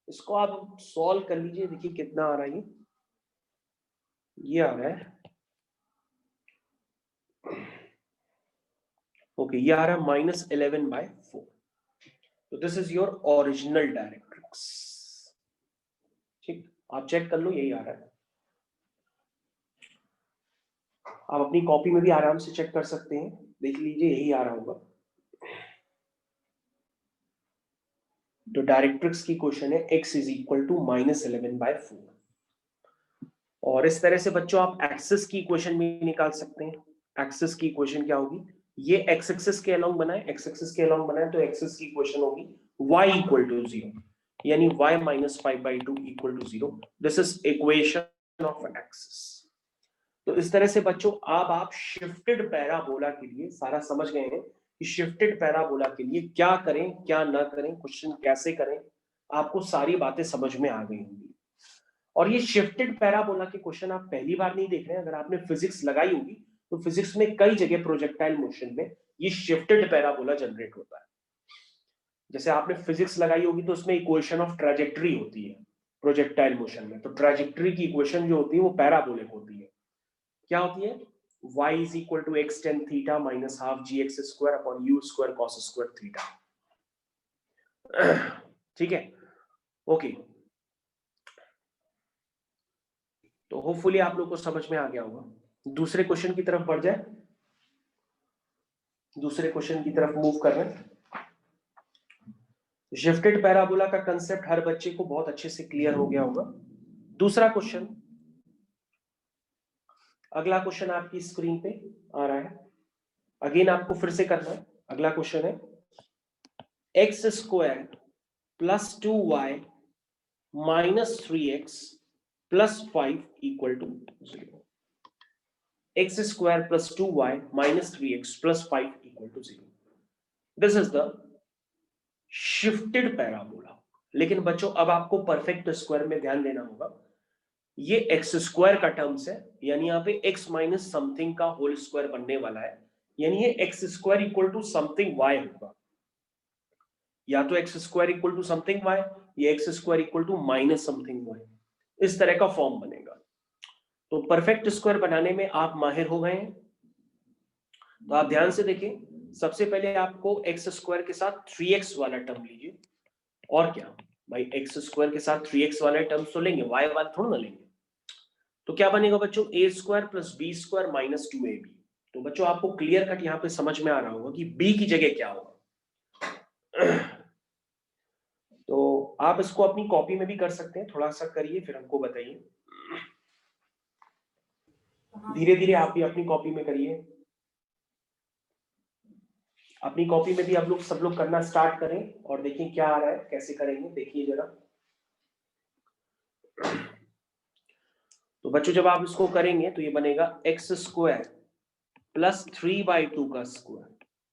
इसको आप सॉल्व कर लीजिए, देखिए कितना आ रहा है, ये आ रहा है ओके, ये आ रहा है -11/4। तो this is your original directrix. ठीक, आप चेक कर लो, यही आ रहा है। आप अपनी कॉपी में भी आराम से चेक कर सकते हैं, देख लीजिए यही आ रहा होगा। तो डायरेक्ट्रिक्स की क्वेश्चन है x इज इक्वल टू -11/4। और इस तरह से बच्चों आप एक्सिस की इक्वेशन भी निकाल सकते हैं। एक्सिस की इक्वेशन क्या होगी, ये एक्स एक्सिस के अलोंग बनाए, एक्स एक्सिस के अलोंग बनाए, तो एक्सिस की इक्वेशन होगी y इक्वल टू 0, यानी y minus 5/2 equal to 0। This is equation of axis. तो इस तरह से बच्चों आप शिफ्टेड पैराबोला के लिए सारा समझ गए हैं कि शिफ्टेड पैराबोला के लिए क्या करें क्या ना करें, क्वेश्चन कैसे करें, आपको सारी बातें समझ में आ गई होंगी। और ये शिफ्टेड पैराबोला के क्वेश्चन आप पहली बार नहीं देख रहे हैं, अगर आपने फिजिक्स लगाई होगी तो फिजिक्स में कई जगह प्रोजेक्टाइल मोशन में ये शिफ्टेड पैराबोला जनरेट होता है। जैसे आपने फिजिक्स लगाई होगी तो उसमें इक्वेशन ऑफ ट्रैजेक्टरी होती है प्रोजेक्टाइल मोशन में, तो ट्रैजेक्टरी की इक्वेशन जो होती है वो पैराबोलिक होती है। क्या होती है, y is equal to x tan theta minus half gx square upon u square cos square theta। ठीक है, ओके। तो होपफुली आप लोग को समझ में आ गया होगा। दूसरे क्वेश्चन की तरफ बढ़ जाए, दूसरे क्वेश्चन की तरफ मूव कर रहे हैं। शिफ्टेड पैराबोला का कंसेप्ट हर बच्चे को बहुत अच्छे से क्लियर हो गया होगा। दूसरा क्वेश्चन, अगला क्वेश्चन आपकी स्क्रीन पे आ रहा है, अगेन आपको फिर से करना है। अगला क्वेश्चन है x square plus 2y minus 3x plus 5 equal to 0। X square plus 2y minus 3x plus 5 equal to 0। This is the shifted parabola. लेकिन बच्चों अब आपको परफेक्ट स्क्वायर में ध्यान देना होगा। ये एक्स स्क्वायर का टर्म्स है, यानी यहाँ पे x माइनस समथिंग का होल स्क्वायर बनने वाला है, यानी ये x square equal to something y होगा। या तो x square equal to something y, या x square equal to minus something y, इस तरह का फॉर्म बनेगा। तो परफेक्ट स्क्वायर बनाने में आप माहिर हो गए हैं। तो आप ध्यान से देखिए, सबसे पहले आपको एक्स स्क्वायर के साथ 3x वाला टर्म लीजिए। और क्या भाई, एक्स स्क्वायर के साथ 3x वाला टर्म तो लेंगे, y वाला थोड़ा ना लेंगे। तो क्या बनेगा बच्चों, a square plus B square minus 2ab। तो बच्चों आपको क्लियर कट यहाँ पे समझ में आ रहा होगा कि b की जगह क्या होगा। तो आप इसको अपनी कॉपी में भी कर सकते हैं, थोड़ा सा करिए फिर हमको बताइए। धीरे धीरे आप भी अपनी कॉपी में करिए, अपनी कॉपी में भी आप लोग सब लोग करना स्टार्ट करें और देखिए क्या आ रहा है, कैसे करेंगे देखिए जरा। तो बच्चों जब आप इसको करेंगे तो ये बनेगा एक्स स्क्वायर प्लस 3/2 का स्क्वायर।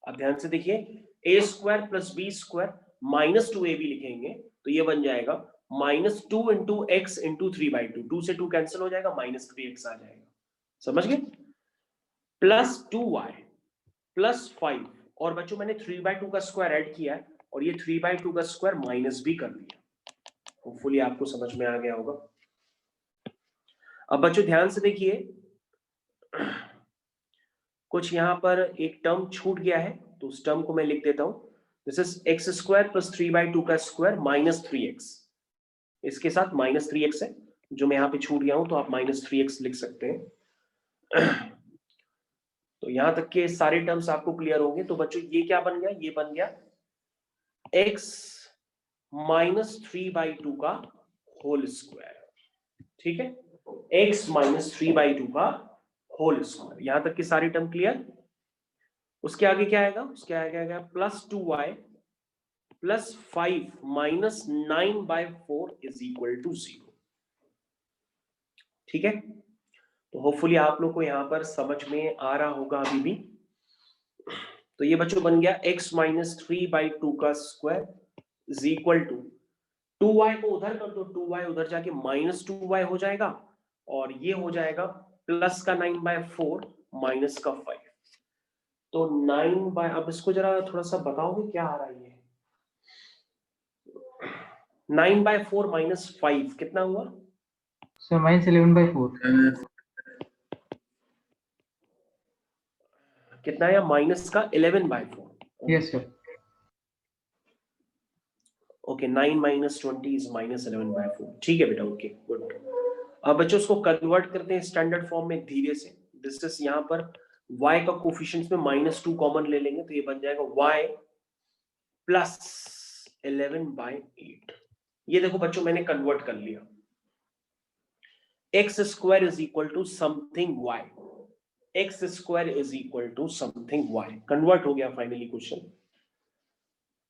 अब ध्यान से देखिए, A square plus B square minus 2ab लिखेंगे तो ये बन जाएगा -2 इंटू एक्स इंटू 3/2। 2 से 2 कैंसिल हो जाएगा, -3x आ जाएगा। समझ गए? प्लस 2y प्लस 5, और बच्चों मैंने 3/2 का स्क्वायर ऐड किया है और ये 3/2 का स्क्वायर माइनस भी कर दिया। होपफुली आपको समझ में आ गया होगा। अब बच्चों ध्यान से देखिए, कुछ यहां पर एक टर्म छूट गया है तो उस टर्म को मैं लिख देता हूं। This is x square plus 3/2 का स्क्वायर माइनस 3x। इसके साथ माइनस 3x है जो मैं यहाँ पे छूट गया हूं, तो आप माइनस 3x लिख सकते हैं। तो यहां तक के सारे टर्म्स आपको क्लियर होंगे। तो बच्चों ये क्या बन गया? ये बन गया x माइनस 3/2 का होल स्क्वायर। ठीक है, x माइनस 3/2 का होल स्क्वायर। यहां तक के सारे टर्म क्लियर। उसके आगे क्या आएगा? उसके आगे आएगा plus 2y plus 5 minus 9/4 is equal to 0। ठीक है, तो होपफुली आप लोग को यहां पर समझ में आ रहा होगा अभी भी। तो ये बच्चों बन गया x माइनस 3/2 का square is equal to 2y को उधर कर दो, 2y उधर जाके माइनस 2y हो जाएगा और ये हो जाएगा प्लस का 9/4 माइनस का 5। तो 9 अब इसको जरा थोड़ा सा बताओगे क्या आ रहा है? ये 9/4 माइनस 5 कितना हुआ? सर -11/4। कितना है? माइनस का 11/4। Yes sir. Okay, 9 minus 20 is minus 11/4। ठीक है बेटा, ओके गुड। अब बच्चों उसको कन्वर्ट करते हैं स्टैंडर्ड फॉर्म में धीरे से। दिस इज यहाँ पर y का कोफिशिएंट्स में -2 कॉमन ले लेंगे तो ये बन जाएगा y प्लस 11/8। ये देखो बच्चों मैंने कन्वर्ट कर लिया। X square is equal to something y, x square is equal to something y। Convert हो गया फाइनली क्वेश्चन।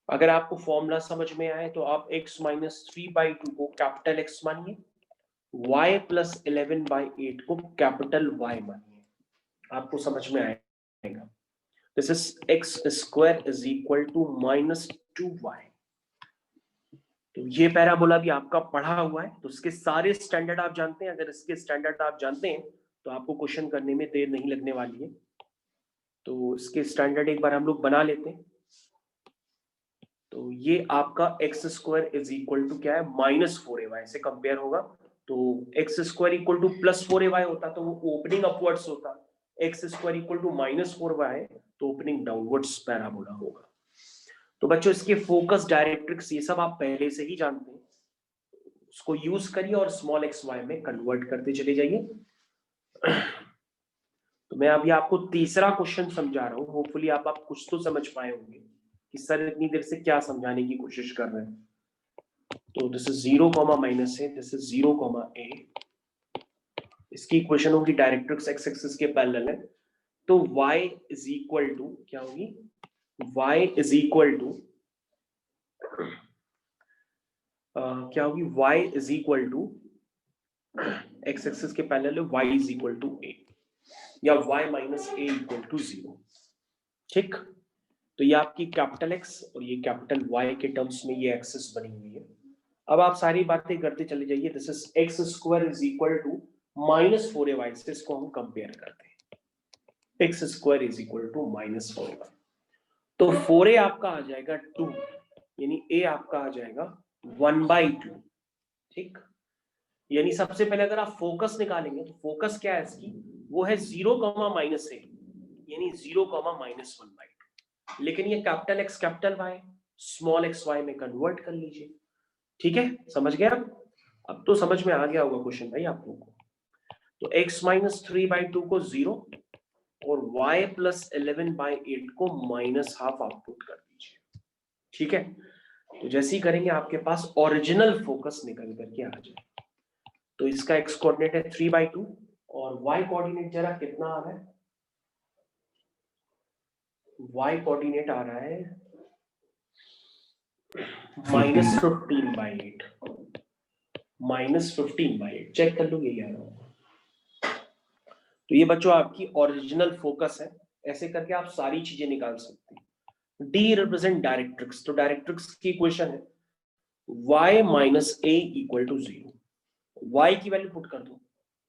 अगर आपको फॉर्मूला समझ में आए तो आप x माइनस 3/2 को कैपिटल X मानिए, y प्लस 11/8 को कैपिटल Y मानिए, आपको समझ में आएगा। This is x square is equal to -2y। तो ये पैराबोला भी आपका पढ़ा हुआ है, तो इसके सारे स्टैंडर्ड आप जानते हैं। अगर इसके स्टैंडर्ड आप जानते हैं तो आपको क्वेश्चन करने में देर नहीं लगने वाली है। तो इसके स्टैंडर्ड एक बार हम लोग बना लेते हैं। तो ये आपका x square is equal to क्या है? -4ay से कंपेयर होगा। तो x square equal to +4ay होता तो वो ओपनिंग अपवर्ड्स होता, x square equal to -4y तो ओपनिंग डाउनवर्ड्स पैराबोला होगा। तो बच्चों इसके फोकस, डायरेक्ट्रिक्स ये सब आप पहले से ही जानते हैं, उसको यूज करिए और स्मॉल एक्स वाई में कन्वर्ट करते चले जाइए। तो मैं अभी आपको तीसरा क्वेश्चन समझा रहा हूँ, होपफुली आप कुछ तो समझ पाए होंगे कि सर इतनी देर से क्या समझाने की कोशिश कर रहे हैं। तो this is 0, -a, this is 0, a। इसकी इक्वेशन होगी डायरेक्ट्रिक्स एक्स एक्सिस के पैरेलल है। तो y इज इक्वल टू क्या होगी? y इज इक्वल टू क्या होगी? y is equal to x axis के पैरेलल है, y is equal to a या y minus a equal to 0। ठीक, तो ये आपकी कैपिटल X और ये कैपिटल Y के टर्म्स में ये एक्सिस बनी हुई है। अब आप सारी बातें करते चले जाइए। This is x square is equal to -4ay से इसको हम कंपेयर करते हैं। X square is equal to -4ay, तो 4a आपका आ जाएगा 2, यानी a आपका आ जाएगा 1/2। ठीक, यानी सबसे पहले अगर आप फोकस निकालेंगे तो फोकस क्या है इसकी? वो है 0, -a, यानी 0, -1/2। लेकिन ये capital X capital Y small x y में कन्वर्ट कर लीजिए। ठीक है, समझ गए आप? अब तो समझ में आ गया होगा क्वेश्चन भाई आप लोगों को। तो x माइनस 3/2 को 0 और y प्लस 11/8 को -12 आउटपुट कर दीजिए। ठीक है, तो जैसे ही करेंगे आपके पास ओरिजिनल फोकस निकल करके आ जाए। तो इसका x कोऑर्डिनेट है 3/2 और y कोऑर्डिनेट जरा कितना आ रहा है? y कोऑर्डिनेट आ रहा है -15/8। -15/8 चेक कर लो, यही आ रहा होगा। तो ये बच्चों आपकी ओरिजिनल फोकस है, ऐसे करके आप सारी चीजें निकाल सकते हैं। डी रिप्रेजेंट डायरेक्ट्रिक्स, तो डायरेक्ट्रिक्स की इक्वेशन है y minus a equal to 0। y की वैल्यू पुट कर दो,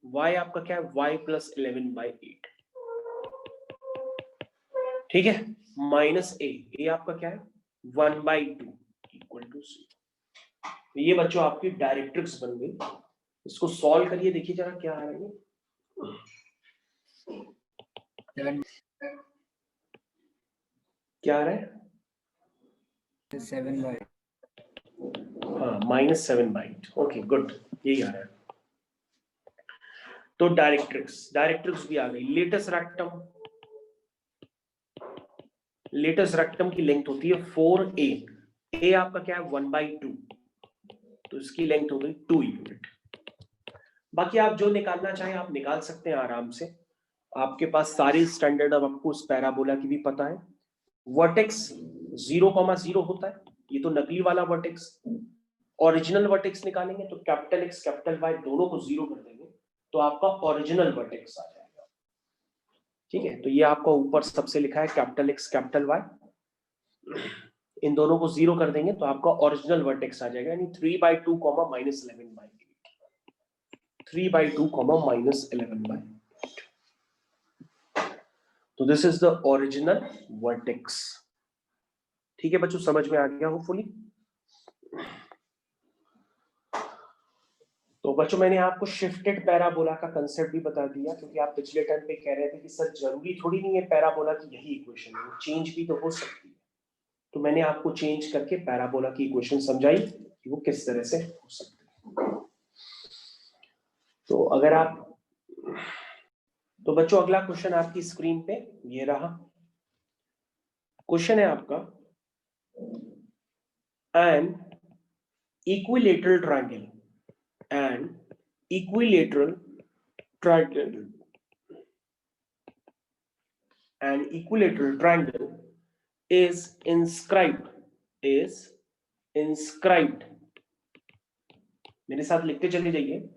y आपका क्या है y प्लस 11/8, ठीक है, माइनस ए आपका क्या है 1/2 इक्वल टू 0। तो ये बच्चों आपकी डायरेक्ट्रिक्स बन गई। इसको सॉल्व करिए, देखिए जरा क्या आ रहा है। क्या आ रहा है? 7/8। हाँ, -7/8। ओके गुड, यही आ रहा है। तो डायरेक्ट्रिक्स भी आ गई। लेटेस्ट रेक्टम की लेंथ होती है 4a, a आपका क्या है 1/2, तो इसकी लेंथ हो गई 2 यूनिट। बाकी आप जो निकालना चाहें आप निकाल सकते हैं आराम से, आपके पास सारी स्टैंडर्ड अब आपको उस पैराबोला की भी पता है। वर्टेक्स 0,0 होता है, ये तो नकली वाला वर्टेक्स। ओरिजिनल वर्टेक्स निकालेंगे तो कैपिटल X कैपिटल Y दोनों को 0 कर देंगे तो आपका ओरिजिनल वर्टेक्स आ जाएगा, ठीक है। तो ये आपका ऊपर सबसे लिखा है कैपिटल X कैपिटल Y, इन दोनों को 0 कर देंगे तो आपका ओरिजिनल वर्टेक्स आ जाएगा, यानी 3/2 -11/8, 3/2 -11/8। तो this is the original vertex, ठीक है बच्चों, समझ में आ गया होपफुली। तो बच्चों मैंने आपको शिफ्टेड पैराबोला का कंसेप्ट भी बता दिया, क्योंकि आप पिछले टाइम पे कह रहे थे कि सर जरूरी थोड़ी नहीं है पैराबोला की यही इक्वेशन है, चेंज भी तो हो सकती है। तो मैंने आपको चेंज करके पैराबोला की इक्वेशन समझाई कि वो किस तरह से हो सकती है। तो अगर आप, तो बच्चों अगला क्वेश्चन आपकी स्क्रीन पे ये रहा। क्वेश्चन है आपका, N equilateral triangle, N equilateral triangle, an equilateral triangle is inscribed, मेरे साथ लिखते चले जाइए।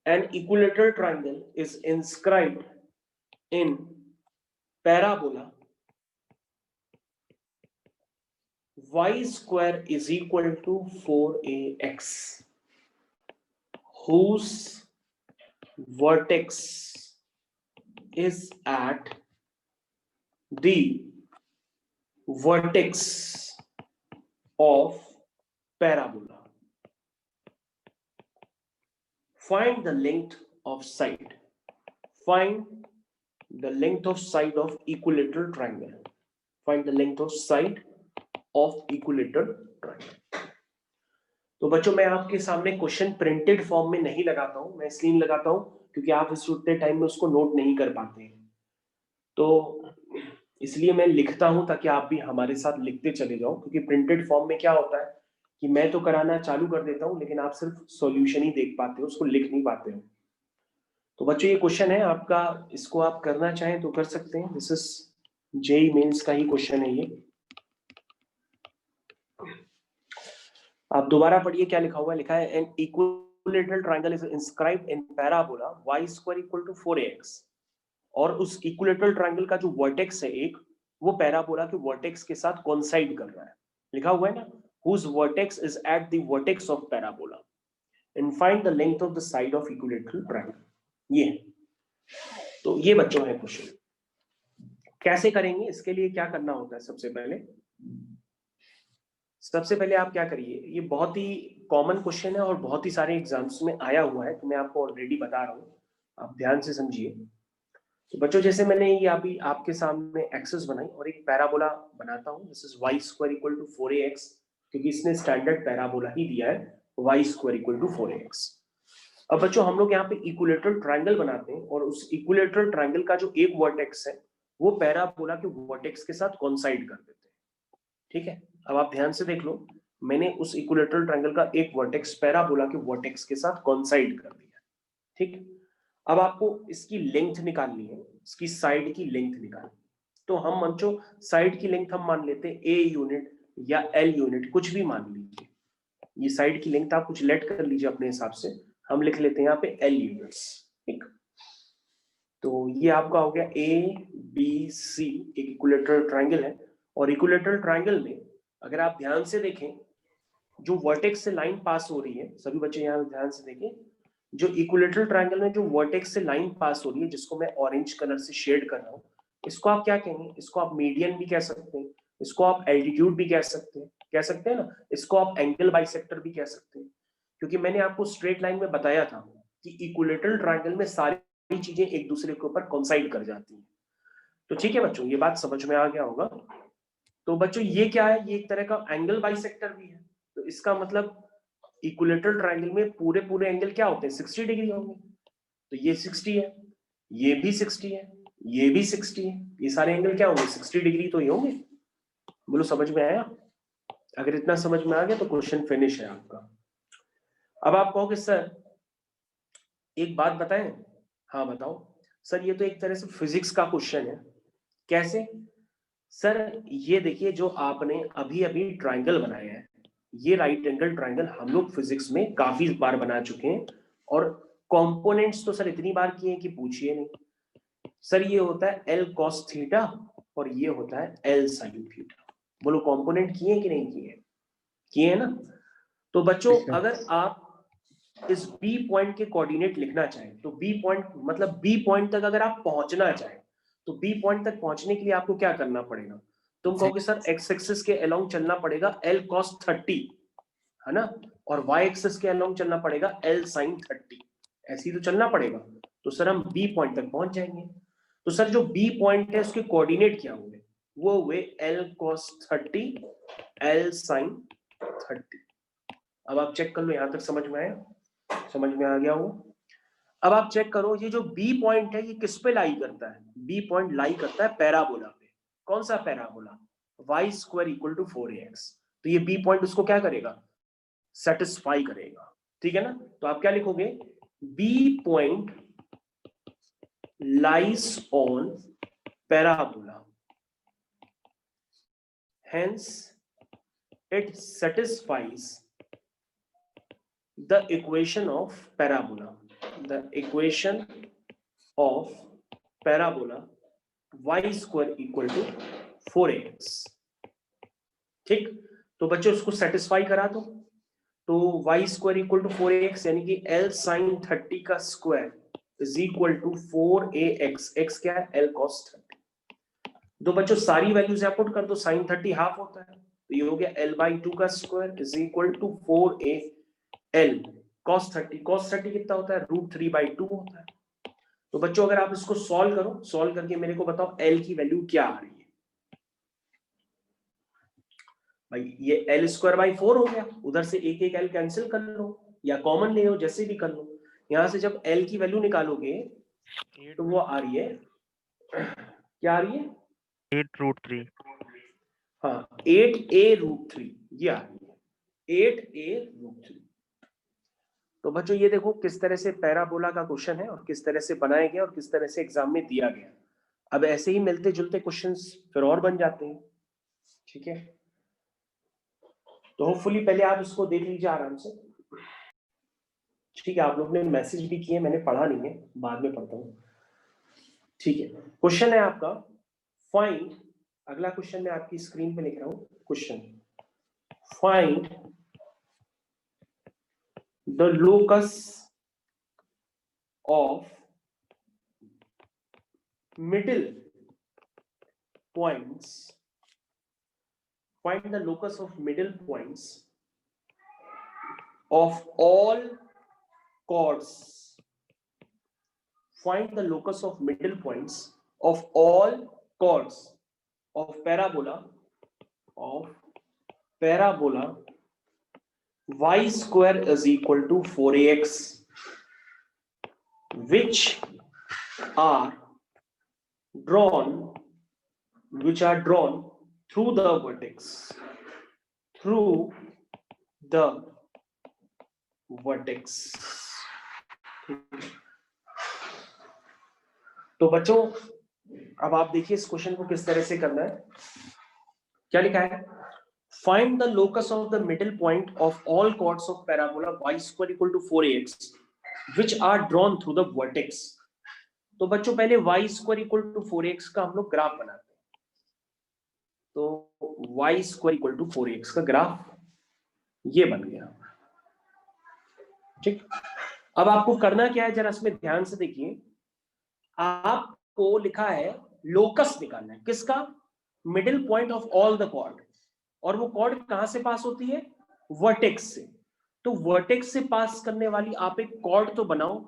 An equilateral triangle is inscribed in parabola y square is equal to 4ax, whose vertex is at the vertex of parabola. Find the length of side. Find the length of side of equilateral triangle. Find the length of side of equilateral triangle. तो बच्चों मैं आपके सामने क्वेश्चन प्रिंटेड फॉर्म में नहीं लगाता हूं, मैं इसलिए लगाता हूं क्योंकि आप इस उतने टाइम में उसको नोट नहीं कर पाते हैं, तो इसलिए मैं लिखता हूं ताकि आप भी हमारे साथ लिखते चले जाओ। क्योंकि प्रिंटेड फॉर्म में क्या होता है कि मैं तो कराना चालू कर देता हूं लेकिन आप सिर्फ सॉल्यूशन ही देख पाते हो, उसको लिख नहीं पाते हो। तो बच्चों ये क्वेश्चन है आपका, इसको आप करना चाहें तो कर सकते हैं। दिस इज जेईई मेंस का ही क्वेश्चन है ये। आप दोबारा पढ़िए क्या लिखा हुआ है, लिखा है an equilateral triangle is inscribed in parabola y square equal to 4ax, और उस इक्विलेटरल ट्रायंगल का जो वर्टेक्स है एक, वो पैराबोला के वर्टेक्स के साथ कोइंसाइड कर रहा है। लिखा हुआ है ना, whose vertex is at the vertex of parabola and find the length of the side of equilateral triangle। ये तो ये बच्चों है क्वेश्चन। कैसे करेंगे, इसके लिए क्या करना होता है, सबसे पहले आप क्या करिए, ये बहुत ही कॉमन क्वेश्चन है और बहुत ही सारे एग्जाम्स में आया हुआ है, तो मैं आपको ऑलरेडी बता रहा हूँ, आप ध्यान से समझिए। तो बच्चों जैसे मैंने ये अभी आपके सामने एक्सिस बनाई और एक पैराबोला बनाता हूँ, this is y square equal to 4ax, क्योंकि इसने स्टैंडर्ड पैराबोला ही दिया है y square equal to 4ax। अब बच्चों हम लोग यहाँ पे इक्विलेटरल ट्रायंगल बनाते हैं और उस इक्विलेटरल ट्रायंगल का जो एक वर्टेक्स है वो पैराबोला के वर्टेक्स के साथ कोइंसाइड कर देते हैं, ठीक है। अब आप ध्यान से देख लो, मैंने उस इक्विलेटरल ट्रायंगल का एक वर्टेक्स पैराबोला के वर्टेक्स के साथ कोइंसाइड कर दिया, ठीक। अब आपको इसकी लेंथ निकालनी है, इसकी साइड की लेंथ निकालनी। तो हम बच्चों साइड की लेंथ हम मान लेते हैं a यूनिट या l यूनिट, कुछ भी मान लीजिए। ये साइड की लेंथ आप कुछ लेट कर लीजिए अपने हिसाब से, हम लिख लेते हैं यहाँ पे l यूनिट्स, ठीक। तो ये आपका हो गया ABC, एक इक्विलेटरल ट्रायंगल है। और इक्विलेटरल ट्रायंगल में अगर आप ध्यान से देखें, जो वर्टेक्स से लाइन पास हो रही है, सभी बच्चे यहाँ ध्यान से देखें, जो इक्विलेटरल ट्रायंगल में जो वर्टेक्स से लाइन पास हो रही है, जिसको मैं ऑरेंज कलर से शेड कर रहा हूँ, इसको आप क्या कहेंगे? इसको आप मीडियन भी कह सकते हैं, इसको आप एल्टीट्यूड भी कह सकते हैं ना, इसको आप एंगल बाइसेक्टर भी कह सकते हैं। क्योंकि मैंने आपको स्ट्रेट लाइन में बताया था कि इक्विलेटरल ट्रायंगल में सारी चीजें एक दूसरे के ऊपर कोइंसाइड कर जाती हैं। तो ठीक है बच्चों, ये बात समझ में आ गया होगा। तो बच्चों ये क्या है? ये एक तरह का एंगल बाइसेक्टर भी है। तो इसका मतलब इक्विलेटरल ट्रायंगल में पूरे पूरे एंगल क्या होते हैं? 60 डिग्री होंगे। तो ये 60 है, ये भी 60 है, ये भी 60 है, ये सारे एंगल क्या होंगे? 60 डिग्री तो ये होंगे। बोलो समझ में आया? अगर इतना समझ में आ गया तो क्वेश्चन फिनिश है आपका। अब आप कहोगे सर एक बात बताएं। हाँ बताओ सर, ये तो एक तरह से फिजिक्स का क्वेश्चन है। कैसे सर? ये देखिए, जो आपने अभी अभी ट्रायंगल बनाया है, ये राइट एंगल ट्रायंगल हम लोग फिजिक्स में काफी बार बना चुके हैं, और कंपोनेंट्स तो सर इतनी बार किए कि पूछिए नहीं। सर ये होता है L cos थीटा और ये होता है L sin थीटा। बोलो कंपोनेंट किए कि नहीं किए? किए हैं ना? तो बच्चों अगर आप इस B पॉइंट के कोऑर्डिनेट लिखना चाहें, तो B पॉइंट मतलब B पॉइंट तक अगर आप पहुंचना चाहें, तो B पॉइंट तक पहुंचने के लिए आपको क्या करना पड़ेगा? तुम कहोगे सर एक्स एक्सिस के अलोंग चलना पड़ेगा L cos 30, है ना, और y एक्सिस के अलोंग चलना पड़ेगा L sin 30। ऐसे ही तो चलना पड़ेगा। तो सर हम B पॉइंट तक पहुंच जाएंगे। तो सर जो B पॉइंट है उसके कोऑर्डिनेट क्या हुए? वो हुए L cos 30 L sin 30। अब आप चेक कर लो, यहां तक समझ में आया? समझ में आ गया हो? अब आप चेक करो, ये जो B पॉइंट है ये किस पे लाई करता है? B पॉइंट लाई करता है पैराबोला पे। कौन सा parabola? y square equal to 4ax। तो ये B पॉइंट उसको क्या करेगा? सेटिस्फाई करेगा। ठीक है ना? तो आप क्या लिखोगे? B point lies on parabola, hence it satisfies the equation of parabola. The equation of parabola y square equal to 4ax। ठीक, तो बच्चों उसको सेटिस्फाई करा दो। तो y square equal to 4ax यानी कि L sin 30 का square is equal to 4ax। x क्या है? L cos 30। तो बच्चों सारी वैल्यूज यहाँ पुट कर दो। sin 30 हाफ होता है, तो ये हो गया L/2 का square is equal to 4a L cos 30। cos 30 कितना होता है? √3/2 होता है। तो बच्चों अगर आप इसको सॉल्व करो, सॉल्व करके मेरे को बताओ L की वैल्यू क्या आ रही है। भाई ये L स्क्वायर बाई 4 हो गया, उधर से एक एक L कैंसिल कर लो या कॉमन ले लो, जैसे भी कर लो। यहां से जब L की वैल्यू निकालोगे तो वो आ रही है, क्या आ रही है? 8√3। हाँ 8a√3, ये आ रही है 8a√3। तो बच्चों ये देखो किस तरह से पैराबोला का क्वेश्चन है और किस तरह से बनाया गया और किस तरह से एग्जाम में दिया गया। अब ऐसे ही मिलते जुलते क्वेश्चंस फिर और बन जाते हैं। ठीक है, तो होपफुली पहले आप इसको देख लीजिए आराम से। ठीक है, आप लोग ने मैसेज भी किए, मैंने पढ़ा नहीं है, बाद में पढ़ता हूँ। ठीक है, क्वेश्चन है आपका फाइंड, अगला क्वेश्चन मैं आपकी स्क्रीन पे लिख रहा हूँ। Question find the locus of middle points, find the locus of middle points of all chords. Find the locus of middle points of all chords of parabola y square is equal to 4ax, which are drawn through the vertex, तो बच्चों अब आप देखिए इस क्वेश्चन को किस तरह से करना है। क्या लिखा है? Find the locus of the middle point of all chords of parabola y square equal to 4ax which are drawn through the vertex। तो बच्चों पहले y square equal to 4x का हम लोग ग्राफ बनाते हैं। तो y square equal to 4x का ग्राफ ये बन गया, ठीक। अब आपको करना क्या है, जरा इसमें ध्यान से देखिए। आपको लिखा है लोकस निकालना है, किसका? Middle point of all the chord. और वो कॉर्ड कहां से पास होती है? वर्टेक्स से। तो वर्टेक्स से पास करने वाली आप एक कॉर्ड तो बनाओ।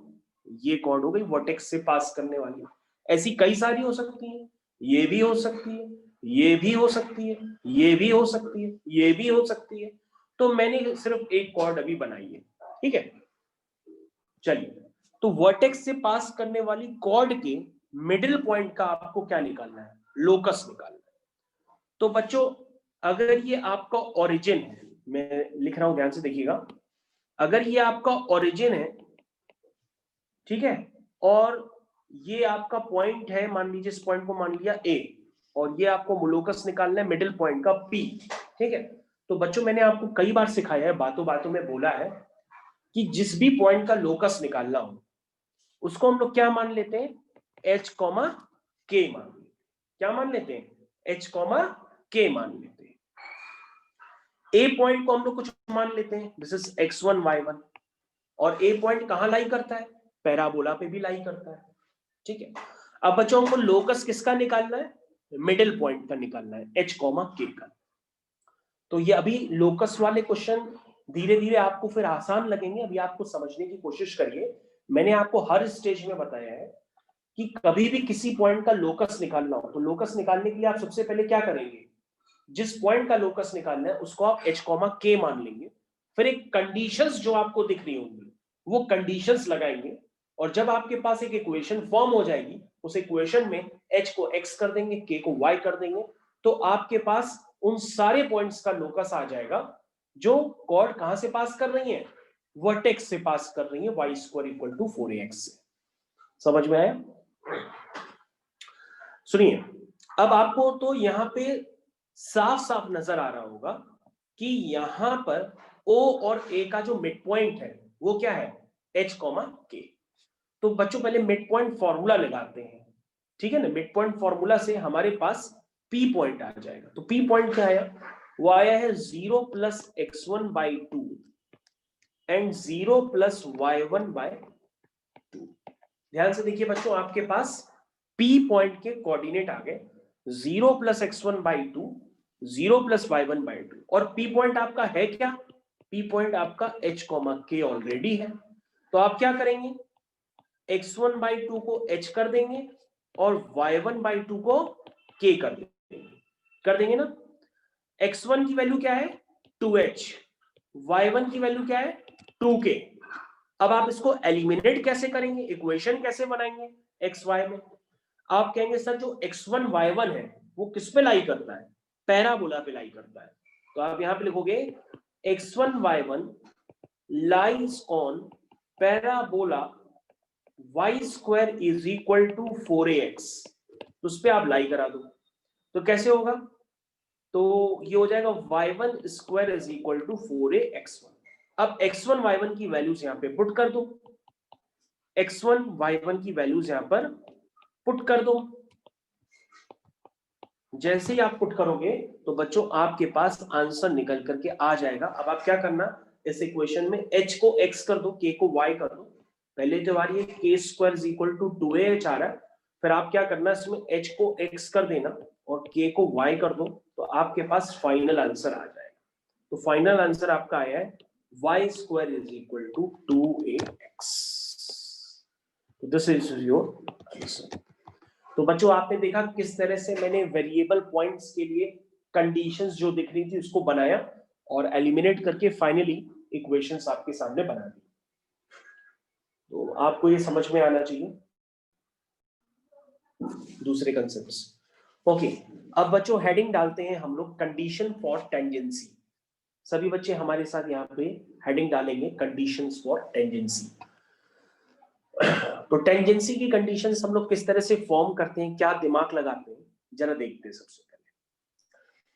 ये कॉर्ड हो गई वर्टेक्स से पास करने वाली। ऐसी कई सारी हो सकती है, ये भी हो सकती है, ये भी हो सकती है, ये भी हो सकती है, ये भी हो सकती है। तो मैंने सिर्फ एक कॉर्ड अभी बनाई है, ठीक है। चलिए, तो वर्टेक्स से पास करने वाली कॉर्ड के मिडिल पॉइंट का आपको क्या निकालना है? लोकस निकालना है। तो बच्चों अगर ये आपका ओरिजिन है, मैं लिख रहा हूं ध्यान से देखिएगा, अगर ये आपका ओरिजिन है, ठीक है, और ये आपका पॉइंट है, मान लीजिए इस पॉइंट को मान लिया ए, और ये आपको लोकस निकालना है मिडिल पॉइंट का पी, ठीक है। तो बच्चों मैंने आपको कई बार सिखाया है, बातों बातों में बोला है कि जिस भी पॉइंट का लोकस निकालना हो उसको हम लोग क्या मान लेते हैं? h, k मान लेते हैं। क्या मान लेते हैं? h, k मान लेते हैं। ए पॉइंट को हम लोग कुछ मान लेते हैं, दिस इज x1 y1, और ए पॉइंट कहां लाई करता है? पैराबोला पे भी लाई करता है, ठीक है। अब बच्चों हमको लोकस किसका निकालना है? मिडिल पॉइंट का निकालना है, h, k का। तो ये अभी लोकस वाले क्वेश्चन धीरे धीरे आपको फिर आसान लगेंगे, अभी आपको समझने की कोशिश करिए। मैंने आपको हर स्टेज में बताया है कि कभी भी किसी पॉइंट का लोकस निकालना हो तो लोकस निकालने के लिए आप सबसे पहले क्या करेंगे? जिस पॉइंट का लोकस निकालना है उसको आप h, k मान लेंगे। फिर एक कंडीशंस जो आपको दिख रही होंगी वो कंडीशंस लगाएंगे, और जब आपके पास एक इक्वेशन फॉर्म हो जाएगी, उस इक्वेशन में h को x कर देंगे, k को y कर देंगे, तो आपके पास उन सारे पॉइंट्स का लोकस आ जाएगा जो कॉर्ड कहां से पास कर रही है? वर्टेक्स से पास कर रही है, y square equal to 4ax से। समझ में आया? सुनिए, अब आपको तो यहां पे साफ साफ नजर आ रहा होगा कि यहां पर O और A का जो मिड पॉइंट है वो क्या है? h, k। तो बच्चों पहले मिड पॉइंट फॉर्मूला लगाते हैं, ठीक है ना। मिड पॉइंट फॉर्मूला से हमारे पास P पॉइंट आ जाएगा। तो P पॉइंट क्या आया? वो आया है 0 + x1/2 एंड 0 + y1/2। ध्यान से देखिए बच्चों, आपके पास P पॉइंट के कोऑर्डिनेट आ गए 0 + x1/2, 0 + y1/2। और P पॉइंट आपका है क्या? P पॉइंट आपका h, k ऑलरेडी है। तो आप क्या करेंगे? x1/2 को h कर देंगे और y1/2 को k कर देंगे ना। x1 की वैल्यू क्या है? 2h, y1 की वैल्यू क्या है? 2k। अब आप इसको एलिमिनेट कैसे करेंगे? इक्वेशन कैसे बनाएंगे एक्स वाई में? आप कहेंगे सर जो x1 y1 है वो किस पे लाई करता है? पैराबोला पे लाई करता है। तो आप यहां पे लिखोगे x1 y1 lies on parabola y square is equal to 4ax। तो उस पे आप लाई करा दो। तो कैसे होगा? तो ये हो जाएगा y1 square is equal to 4ax1। अब x1 y1 की वैल्यूज यहां पे पुट कर दो, x1 y1 की वैल्यूज यहां पर पुट कर दो। जैसे ही आप पुट करोगे तो बच्चों आपके पास आंसर निकल करके आ जाएगा। अब आप क्या करना, इस इक्वेशन में h को x कर दो, k को y कर दो। पहले जो आ रही है k square is equal to 2ah आ रहा है, फिर आप क्या करना, इसमें h को x कर देना और k को y कर दो, तो आपके पास फाइनल आंसर आ जाएगा। तो फाइनल आंसर आपका आया है y square is equal to 2ax। This is your answer. तो बच्चों आपने देखा किस तरह से मैंने वेरिएबल पॉइंट्स के लिए कंडीशंस जो दिख रही थी उसको बनाया और एलिमिनेट करके फाइनली इक्वेशंस आपके सामने बना दी। तो आपको ये समझ में आना चाहिए दूसरे कंसेप्ट्स। ओके, अब बच्चों हेडिंग डालते हैं हम लोग कंडीशन फॉर टेंजेंसी। सभी बच्चे हमारे साथ यहाँ पे हेडिंग डालेंगे कंडीशंस फॉर टेंजेंसी। तो टेंजेंसी की कंडीशंस हम लोग किस तरह से फॉर्म करते हैं, क्या दिमाग लगाते हैं, जरा देखते हैं। सबसे पहले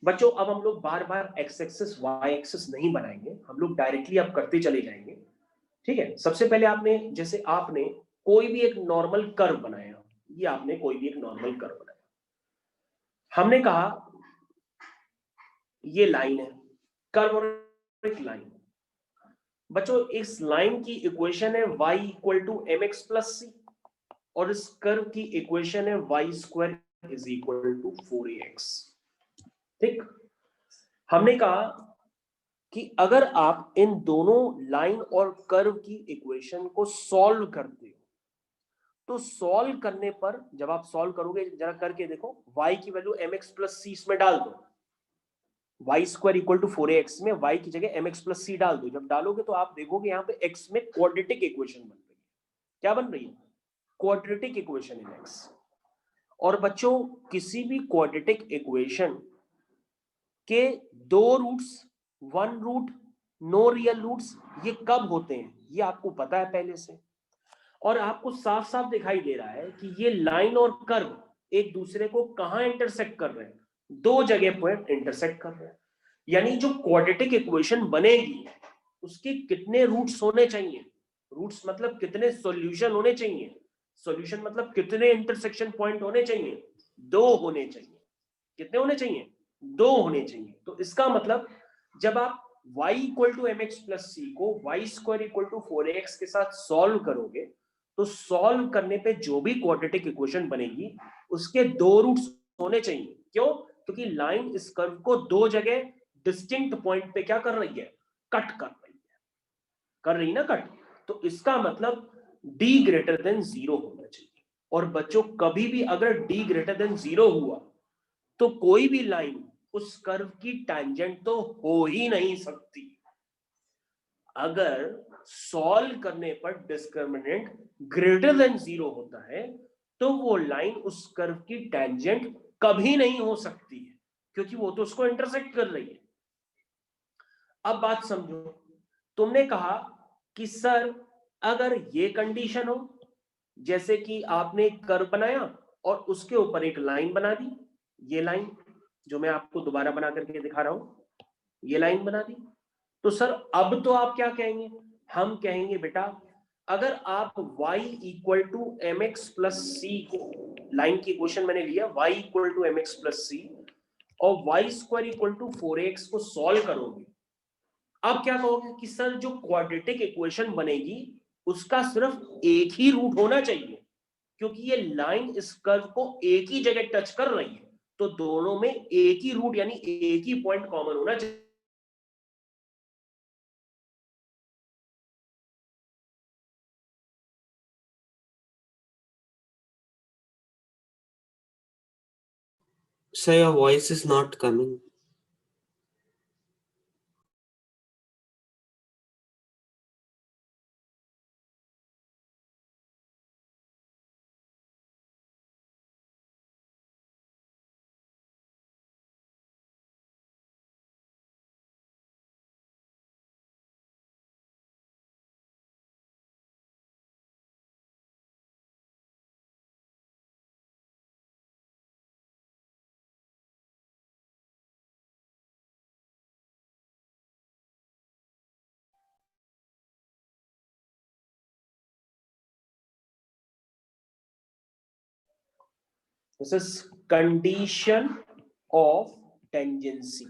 बच्चों अब हम लोग बार बार एक्स एक्सिस वाई एक्सिस नहीं बनाएंगे, हम लोग डायरेक्टली अब करते चले जाएंगे, ठीक है। सबसे पहले आपने कोई भी एक नॉर्मल कर्व बनाया, ये आपने कोई भी एक नॉर्मल कर्व बनाया, हमने कहा ये लाइन है, कर्व और एक लाइन। बच्चों इस लाइन की इक्वेशन है y equal to M X plus C, और इस कर्व की इक्वेशन है y square is equal to 4ax। ठीक, हमने कहा कि अगर आप इन दोनों लाइन और कर्व की इक्वेशन को सॉल्व करते हो, तो सॉल्व करने पर जब आप सॉल्व करोगे, जरा करके देखो, y की वैल्यू एम एक्स प्लस सी इसमें डाल दो, y square equal to 4ax में y की जगह mx प्लस सी डाल दो। जब डालोगे तो आप देखोगे यहाँ पे x में क्वाड्रेटिक इक्वेशन बन रही है। क्या बन रही है? Quadratic equation in x। और बच्चों किसी भी क्वाड्रेटिक इक्वेशन के दो roots, one root, no real roots, ये कब होते हैं ये आपको पता है पहले से, और आपको साफ साफ दिखाई दे रहा है कि ये लाइन और कर्व एक दूसरे को कहां इंटरसेक्ट कर रहे हैं, दो जगह पर इंटरसेक्ट कर रहे हैं। यानी जो क्वाड्रेटिक इक्वेशन बनेगी उसके कितने रूट्स होने चाहिए, रूट्स मतलब कितने सॉल्यूशन होने चाहिए, सॉल्यूशन मतलब कितने इंटरसेक्शन पॉइंट होने चाहिए, दो होने चाहिए। कितने होने चाहिए? दो होने चाहिए। तो इसका मतलब जब आप y equal to M X plus C को y square equal to 4ax के साथ सॉल्व करोगे, तो सॉल्व करने पे जो भी क्वाड्रेटिक इक्वेशन बनेगी उसके दो रूट्स होने चाहिए। क्यों? क्योंकि लाइन इस कर्व को दो जगह डिस्टिंक्ट पॉइंट पे क्या कर रही है? कट कर रही है, कर रही ना कट। तो इसका मतलब d ग्रेटर देन 0 होना चाहिए। और बच्चों कभी भी अगर d ग्रेटर देन 0 हुआ तो कोई भी लाइन उस कर्व की टैंजेंट तो हो ही नहीं सकती। अगर सॉल्व करने पर डिस्क्रिमिनेंट ग्रेटर देन 0 होता है तो वो लाइन उस कर्व की टैंजेंट कभी नहीं हो सकती है, क्योंकि वो तो उसको इंटरसेक्ट कर रही है। अब बात समझो, तुमने कहा कि सर अगर ये कंडीशन हो, जैसे कि आपने एक कर्व बनाया और उसके ऊपर एक लाइन बना दी, ये लाइन जो मैं आपको दोबारा बना करके दिखा रहा हूं, ये लाइन बना दी, तो सर अब तो आप क्या कहेंगे? हम कहेंगे बेटा अगर आप y equal to M X plus C को, लाइन की इक्वेशन मैंने लिया y equal to M X plus C और y square equal to 4ax को सॉल्व करोगे, अब क्या कहोगे कि सर जो क्वाड्रेटिक इक्वेशन बनेगी उसका सिर्फ एक ही रूट होना चाहिए, क्योंकि ये लाइन इस कर्व को एक ही जगह टच कर रही है, तो दोनों में एक ही रूट यानी एक ही पॉइंट कॉमन होना चाहिए। Sir, your voice is not coming. This is condition of tangency.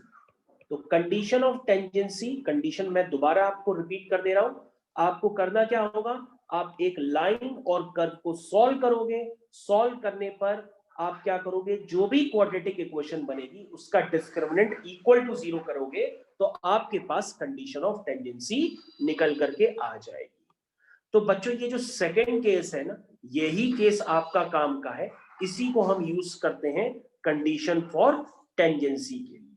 तो कंडीशन ऑफ टेंजेंसी, कंडीशन मैं दोबारा आपको रिपीट कर दे रहा हूं, आपको करना क्या होगा, आप एक लाइन और कर्व को सॉल्व करोगे, सॉल्व करने पर आप क्या करोगे, जो भी क्वाड्रेटिक इक्वेशन बनेगी उसका डिस्क्रिमिनेंट इक्वल टू 0 करोगे तो आपके पास कंडीशन ऑफ टेंजेंसी निकल करके आ जाएगी। तो बच्चों ये जो सेकंड केस है ना, यही केस आपका काम का है, इसी को हम यूज करते हैं कंडीशन फॉर टेंजेंसी के लिए।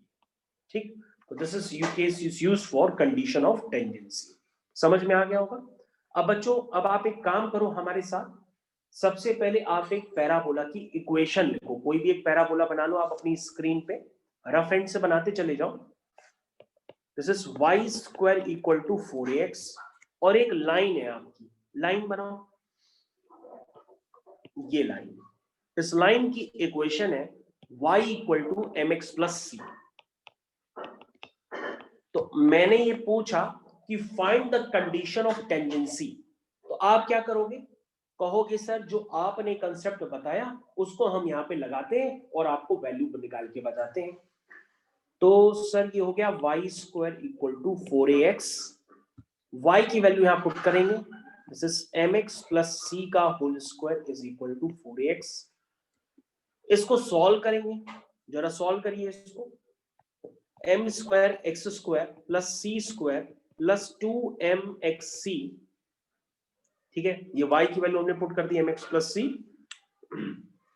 ठीक, तो this is you case is used for condition of tangency. समझ में आ गया होगा? अब बच्चों अब आप एक काम करो हमारे साथ, सबसे पहले आप एक पैराबोला की इक्वेशन लिखो, कोई भी एक पैराबोला बना लो आप अपनी स्क्रीन पे, रफ एंड से बनाते चले जाओ। This is y square equal to 4ax और एक लाइन है आपकी, लाइन बनाओ, ये लाइन, इस लाइन की इक्वेशन है y equal to M X plus C. तो मैंने ये पूछा कि find the condition of tangency, तो आप क्या करोगे, कहोगे सर जो आपने कंसेप्ट बताया उसको हम यहाँ पे लगाते हैं और आपको वैल्यू निकाल के बताते हैं। तो सर ये हो गया y square equal to 4ax, y की वैल्यू यहाँ पुट करेंगे, this is mx plus c का whole square is equal to 4ax। इसको सॉल्व करेंगे, जरा सॉल्व करिए इसको। m square x square plus c square plus 2mxc, ठीक है, ये y की वैल्यू हमने पुट कर दी mx plus c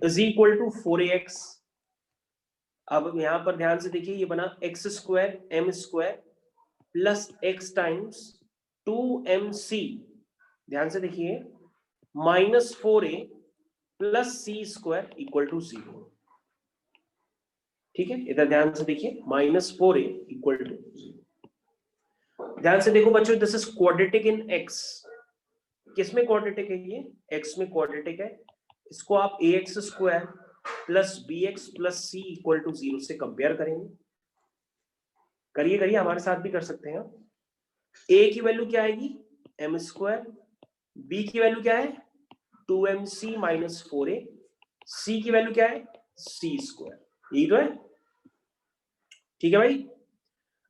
is equal to 4ax। अब यहां पर ध्यान से देखिए, ये बना x square m square plus x times 2mc, ध्यान से देखिए, minus 4a plus c square equal to 0, ठीक है, इधर ध्यान से देखिए, माइनस 4a इक्वल टू 0। ध्यान से देखो बच्चों, this is quadratic in x, किसमें क्वाड्रेटिक है ये, x में क्वाड्रेटिक है। इसको आप ax square plus bx plus c equal to 0 से कंपेयर करेंगे। करिए करिए, हमारे साथ भी कर सकते हैं। a की वैल्यू क्या आएगी m स्क्वायर, b की वैल्यू क्या है 2mc माइनस 4a, c की वैल्यू क्या है c स्क्वायर, यही तो है, ठीक है भाई।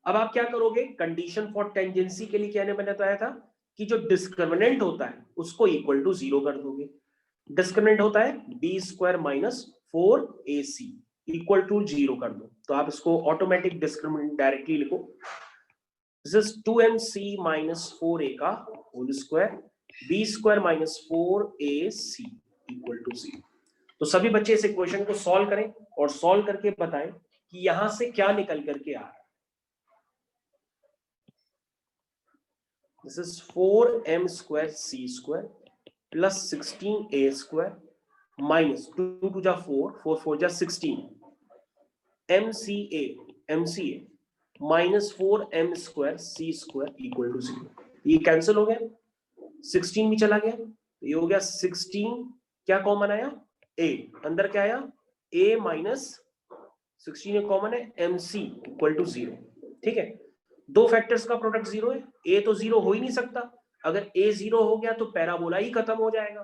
अब आप क्या करोगे, कंडीशन फॉर टेंजेंसी के लिए क्या मैंने बताया था कि जो डिस्क्रिमिनेंट होता है उसको इक्वल टू 0 कर दोगे। डिस्क्रिमिनेंट होता है b square minus 4ac equal to 0 कर दो, तो आप इसको ऑटोमेटिक डिस्क्रिमिनेंट डायरेक्टली लिखो, this is 2mc minus 4a का whole square b square minus 4ac equal to 0। तो सभी बच्चे इस इक्वेशन को सॉल्व करें और सॉल्व करके बताएं कि यहां से क्या निकल करके आ रहा है। This is 4m square c square plus 16a square minus 2 to the 4, 4 4 जा 16, mca minus 4m square c square equal to 0। ये कैंसिल हो गया, 16 भी चला गया, ये हो गया 16, क्या कॉमन आया a, अंदर क्या आया a माइनस 16 कॉमन है mc इक्वल टू 0, ठीक है। दो फैक्टर्स का प्रोडक्ट 0 है, a तो 0 हो ही नहीं सकता, अगर a 0 हो गया तो पैराबोला ही खत्म हो जाएगा।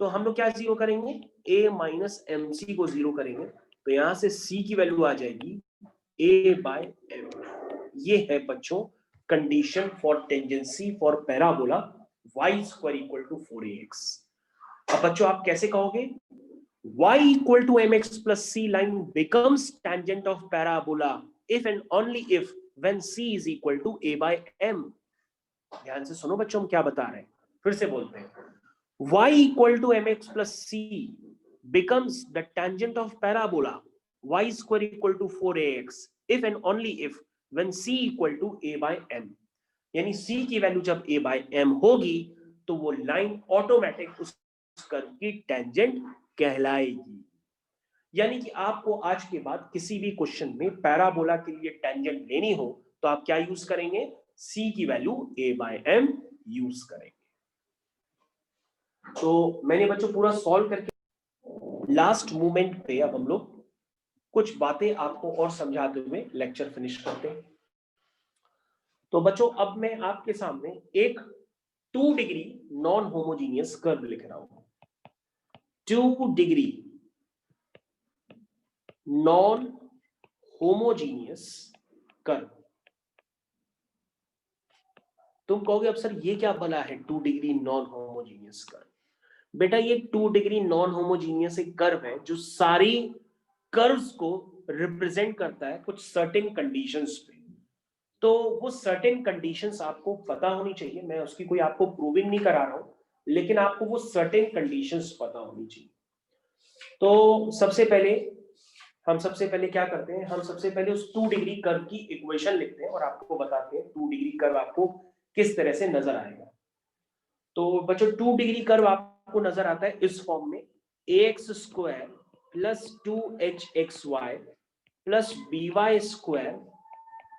तो हम लोग क्या 0 करेंगे, a माइनस mc को 0 करेंगे, तो यहां से c की वैल्यू आ जाएगी a बाय m। ये है बच्चों condition for tangency for parabola y square equal to 4ax। अब बच्चों आप कैसे कहोगे, y equal to mx plus c line becomes tangent of parabola if and only if when c is equal to a by m। ध्यान से सुनो बच्चों, हम क्या बता रहे हैं, फिर से बोलते हैं, y equal to mx plus c becomes the tangent of parabola y square equal to 4ax if and only if when c equal to a by m। यानी c की वैल्यू जब a by m होगी तो वो लाइन ऑटोमेटिक उस कर्व की टेंजेंट कहलाएगी। यानी कि आपको आज के बाद किसी भी क्वेश्चन में पैराबोला के लिए टेंजेंट लेनी हो तो आप क्या यूज करेंगे, c की वैल्यू a बाय m यूज करेंगे। तो मैंने बच्चों पूरा सॉल्व करके लास्ट मोमेंट पे अब हम लोग कुछ बातें आपको और समझाते हुए लेक्चर फिनिश करते हैं। तो बच्चों अब मैं आपके सामने एक 2 डिग्री नॉन होमोजीनियस कर्व लिख रहा हूं, 2 डिग्री नॉन होमोजीनियस कर्व। तुम कहोगे अब सर ये क्या भला है 2 डिग्री नॉन होमोजीनियस कर्व। बेटा ये 2 डिग्री नॉन होमोजीनियस एक कर्व है जो सारी कर्व्स को रिप्रेजेंट करता है कुछ सर्टेन कंडीशंस पे। तो वो सर्टेन कंडीशंस आपको पता होनी चाहिए, मैं उसकी कोई आपको प्रूविंग नहीं करा रहा हूं, लेकिन आपको वो सर्टेन कंडीशंस पता होनी चाहिए। तो सबसे पहले क्या करते हैं, हम सबसे पहले उस 2 डिग्री कर्व की इक्वेशन लिखते हैं और आपको बताते हैं 2 डिग्री कर्व आपको किस तरह से नजर आएगा। तो बच्चों 2 डिग्री कर्व आपको नजर आता है इस फॉर्म में, ax square plus 2hxy plus by square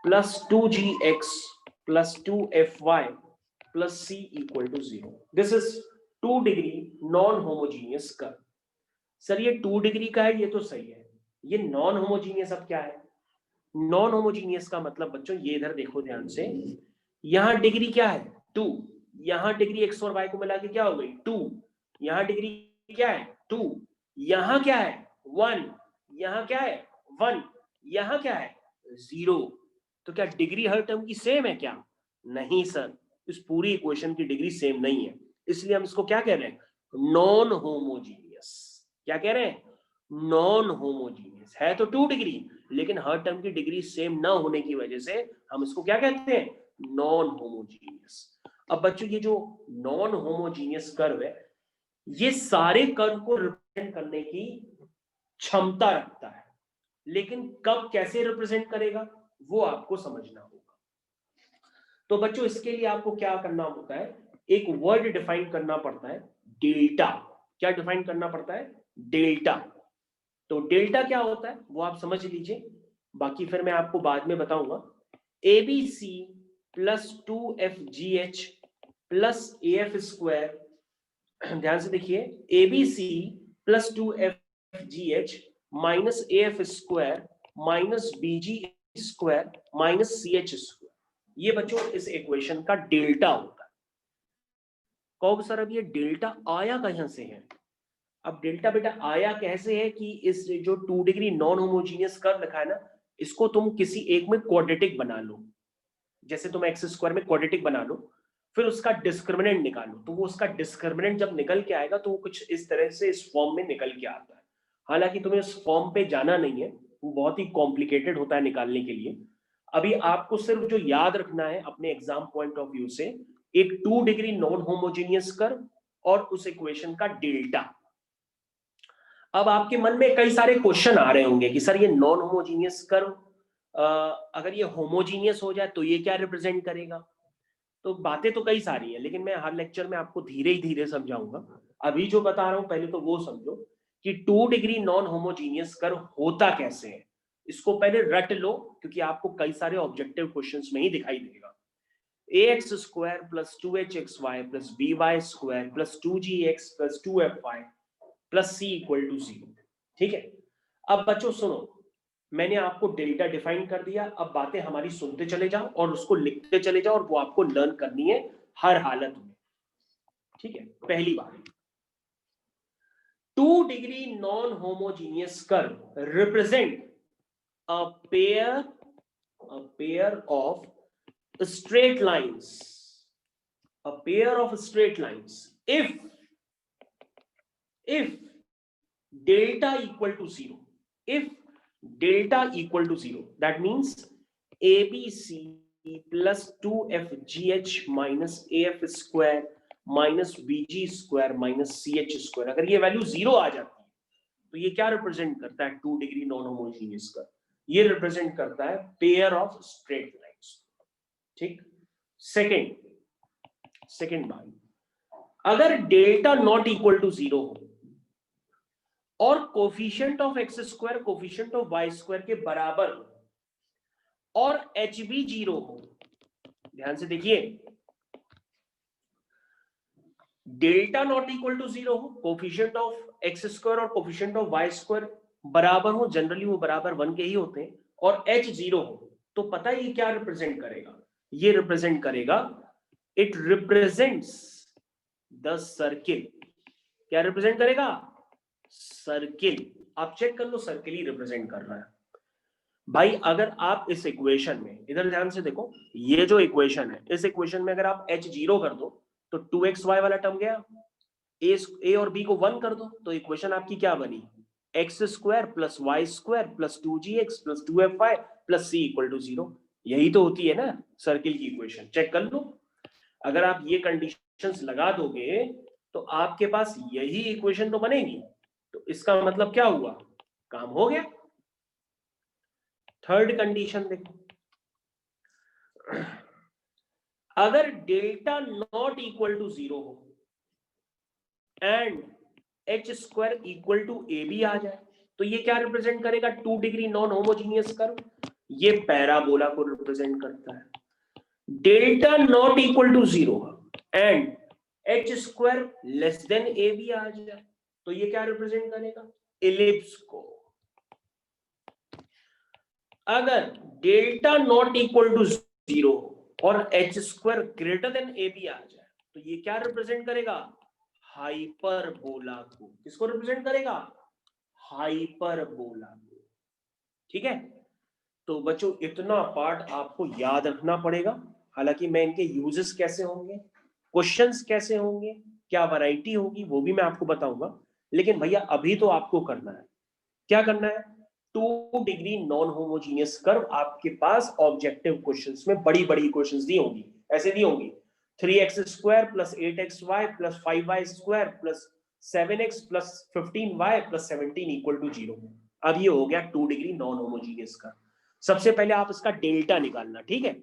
plus 2gx plus 2fy plus c equal to 0। This is 2 degree non homogeneous curve. Sir ये 2 डिग्री का है, ये तो सही है, ये नॉन होमोजीनियस अब क्या है, नॉन होमोजीनियस का मतलब बच्चों ये इधर देखो ध्यान से, यहां डिग्री क्या है 2, यहां डिग्री x और y को मिला के क्या हो गई 2, यहाँ डिग्री क्या है 2, यहाँ क्या है 1, यहाँ क्या है 1, यहाँ क्या है 0। तो क्या डिग्री हर टर्म की सेम है क्या? नहीं सर, इस पूरी इक्वेशन की डिग्री सेम नहीं है, इसलिए हम इसको क्या कह रहे हैं? Non homogeneous. क्या कह रहे हैं? Non homogeneous. है तो 2 डिग्री, लेकिन हर टर्म की डिग्री सेम ना होने की वजह से हम इसको क्या कहते हैं? Non homogeneous. अब बच्चों ये जो नॉन होमोजीनियस कर्व है, ये सारे कर्व को रिप्रेजेंट करने की क्षमता रखता है, लेकिन कब कैसे रिप्रेजेंट करेगा वो आपको समझना होगा। तो बच्चों इसके लिए आपको क्या करना होता है? एक वर्ड डिफाइन करना पड़ता है, डेल्टा। क्या डिफाइन करना पड़ता है? डेल्टा। तो डेल्टा क्या होता है वो आप समझ लीजिए, बाकी फिर मैं आपको बाद में बताऊंगा। ABC plus 2FGH plus AF square, ध्यान से देखिए, ABC plus 2FGH minus AF square minus BG square minus CH square, ये बच्चों इस इक्वेशन का डेल्टा होता है। कहो सर अब ये डेल्टा आया कहां से है? अब डेल्टा बेटा आया कैसे है कि इस जो 2 डिग्री नॉन होमोजीनियस कर्व लिखा है ना, इसको तुम किसी एक में क्वाड्रेटिक बना लो। जैसे तुम एक्स स्क्वायर में क्वाड्रेटिक बना लो, फिर उसका डिस्क्रिमिनेंट निकालो, तो वो उसका डिस्क्रिमिनेंट जब निकल के आएगा तो वो कुछ इस तरह से इस फॉर्म में निकल के आता है। हालांकि तुम्हें उस फॉर्म पे जाना नहीं है, वो बहुत ही कॉम्प्लिकेटेड होता है निकालने के लिए। अभी आपको सिर्फ जो याद रखना है अपने एग्जाम पॉइंट ऑफ व्यू से, एक 2 डिग्री नॉन होमोजीनियस कर्व और उस इक्वेशन का डेल्टा। अब आपके मन में कई सारे क्वेश्चन आ रहे होंगे कि सर ये नॉन होमोजीनियस कर्व अगर ये होमोजीनियस हो जाए तो ये क्या रिप्रेजेंट करेगा? तो बातें तो कई सारी है, लेकिन मैं हर लेक्चर में आपको धीरे ही धीरे समझाऊंगा। अभी जो बता रहा हूं पहले तो वो समझो कि 2 डिग्री नॉन होमोजीनियस कर्व होता कैसे है। इसको पहले रट लो, क्योंकि आपको कई सारे ऑब्जेक्टिव क्वेश्चंस में ही दिखाई देगा। ax square plus 2hxy plus by square plus 2gx plus 2fy plus c equal to 0। ठीक है, अब बच्चों सुनो, मैंने आपको डेल्टा डिफाइन कर दिया, अब बातें हमारी सुनते चले जाओ और उसको लिखते चले जाओ, और वो आपको लर्न करनी है हर हालत में। ठीक है, पहली बात, 2 degree non homogeneous curve represent a pair of straight lines, a pair of straight lines if delta equal to 0, if delta equal to 0, that means ABC plus 2FGH minus AF square minus BG square minus CH square, अगर ये वैल्यू 0 आ जाती है तो ये क्या रिप्रेजेंट करता है? 2 डिग्री नॉन होमोजीनियस का ये रिप्रेजेंट करता है पेयर ऑफ स्ट्रेट लाइंस। ठीक, सेकेंड बात, अगर डेल्टा नॉट इक्वल टू 0 हो और coefficient of x square coefficient of y square के बराबर हो और एच बी 0 हो, ध्यान से देखिए, डेल्टा नॉट इक्वल टू 0 हो, कोफिशिएंट ऑफ एक्स स्क्वायर और कोफिशिएंट ऑफ वाई स्क्वायर बराबर हो, जनरली वो बराबर 1 के ही होते हैं, और एच 0 हो, तो पता है ये क्या रिप्रेजेंट करेगा? ये रिप्रेजेंट करेगा, इट रिप्रेजेंट्स द सर्किल। क्या रिप्रेजेंट करेगा? सर्किल। आप चेक कर लो, सर्किल ही रिप्रेजेंट कर रहा है भाई। अगर आप इस इक्वेशन में, इधर ध्यान से देखो, ये जो इक्वेशन है, इस इक्वेशन में अगर आप h0 कर दो तो 2xy वाला टर्म गया, a और b को 1 कर दो तो इक्वेशन आपकी क्या बनी? X square plus Y square plus 2gx plus 2fy plus c equal to 0। यही तो होती है ना सर्किल की इक्वेशन, चेक कर लो। अगर आप ये कंडीशंस लगा दोगे तो आपके पास यही इक्वेशन तो बनेगी, तो इसका मतलब क्या हुआ? काम हो गया। थर्ड कंडीशन देखो, अगर डेल्टा नॉट इक्वल टू 0 हो and H square equal to A B आ जाए तो ये क्या रिप्रेजेंट करेगा? 2 डिग्री नॉन होमोजीनियस कर्व, ये पैराबोला को रिप्रेजेंट करता है। Delta not equal to 0 and H square less than A B आ जाए तो ये क्या रिप्रेजेंट करेगा? इलिप्स को। अगर डेल्टा नॉट इक्वल टू 0 और एच स्क्वायर ग्रेटर देन ए बी आ जाए तो ये क्या रिप्रेजेंट करेगा? हाइपरबोला को, किसको रिप्रेजेंट करेगा? हाइपरबोला को। ठीक है, तो बच्चों इतना पार्ट आपको याद रखना पड़ेगा। हालांकि मैं इनके यूजेस कैसे होंगे, क्वेश्चंस कैसे होंगे, क्या वैरायटी होगी, वो भी मैं आपको बताऊंगा। लेकिन भैया अभी तो आपको करना है, क्या करना है? 2 डिग्री नॉन होमोजीनियस कर्व आपके पास ऑब्जेक्टिव क्वेश्चंस में बड़ी बड़ी क्वेश्चंस दी होंगी, ऐसे दी होंगी 3x square plus 8xy plus 5y square plus 7x plus 15y plus 17 equal to 0। अब ये हो गया 2 डिग्री नॉन होमोजीनियस कर्व। सबसे पहले आप इसका डेल्टा निकालना, ठीक है?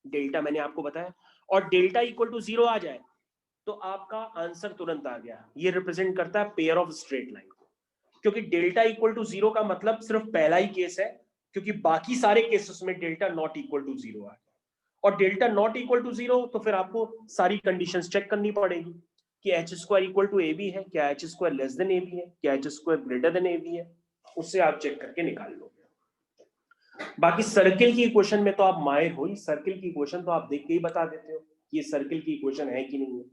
डेल्टा मैंने आपको बताया, और डेल्टा इक्वल टू 0 आ जाए तो आपका आंसर तुरंत आ गया। ये रिप्रेजेंट करता है पेयर ऑफ स्ट्रेट लाइन को, क्योंकि डेल्टा इक्वल टू 0 का मतलब सिर्फ पहला ही केस है, क्योंकि बाकी सारे केसेस में डेल्टा नॉट इक्वल टू 0 आ गया। और डेल्टा नॉट इक्वल टू 0 तो फिर आपको सारी कंडीशंस चेक करनी पड़ेगी कि h square equal to A b है, क्या एच स्क्वायर लेस देन ए बी है, क्या एच स्क्वायर ग्रेटर देन ए बी है, उससे आप चेक करके निकाल लोगे। बाकी सर्किल की इक्वेशन में तो आप माहिर हो ही, सर्किल की इक्वेशन तो आप देख के ही बता देते हो कि ये सर्किल की इक्वेशन है कि नहीं है।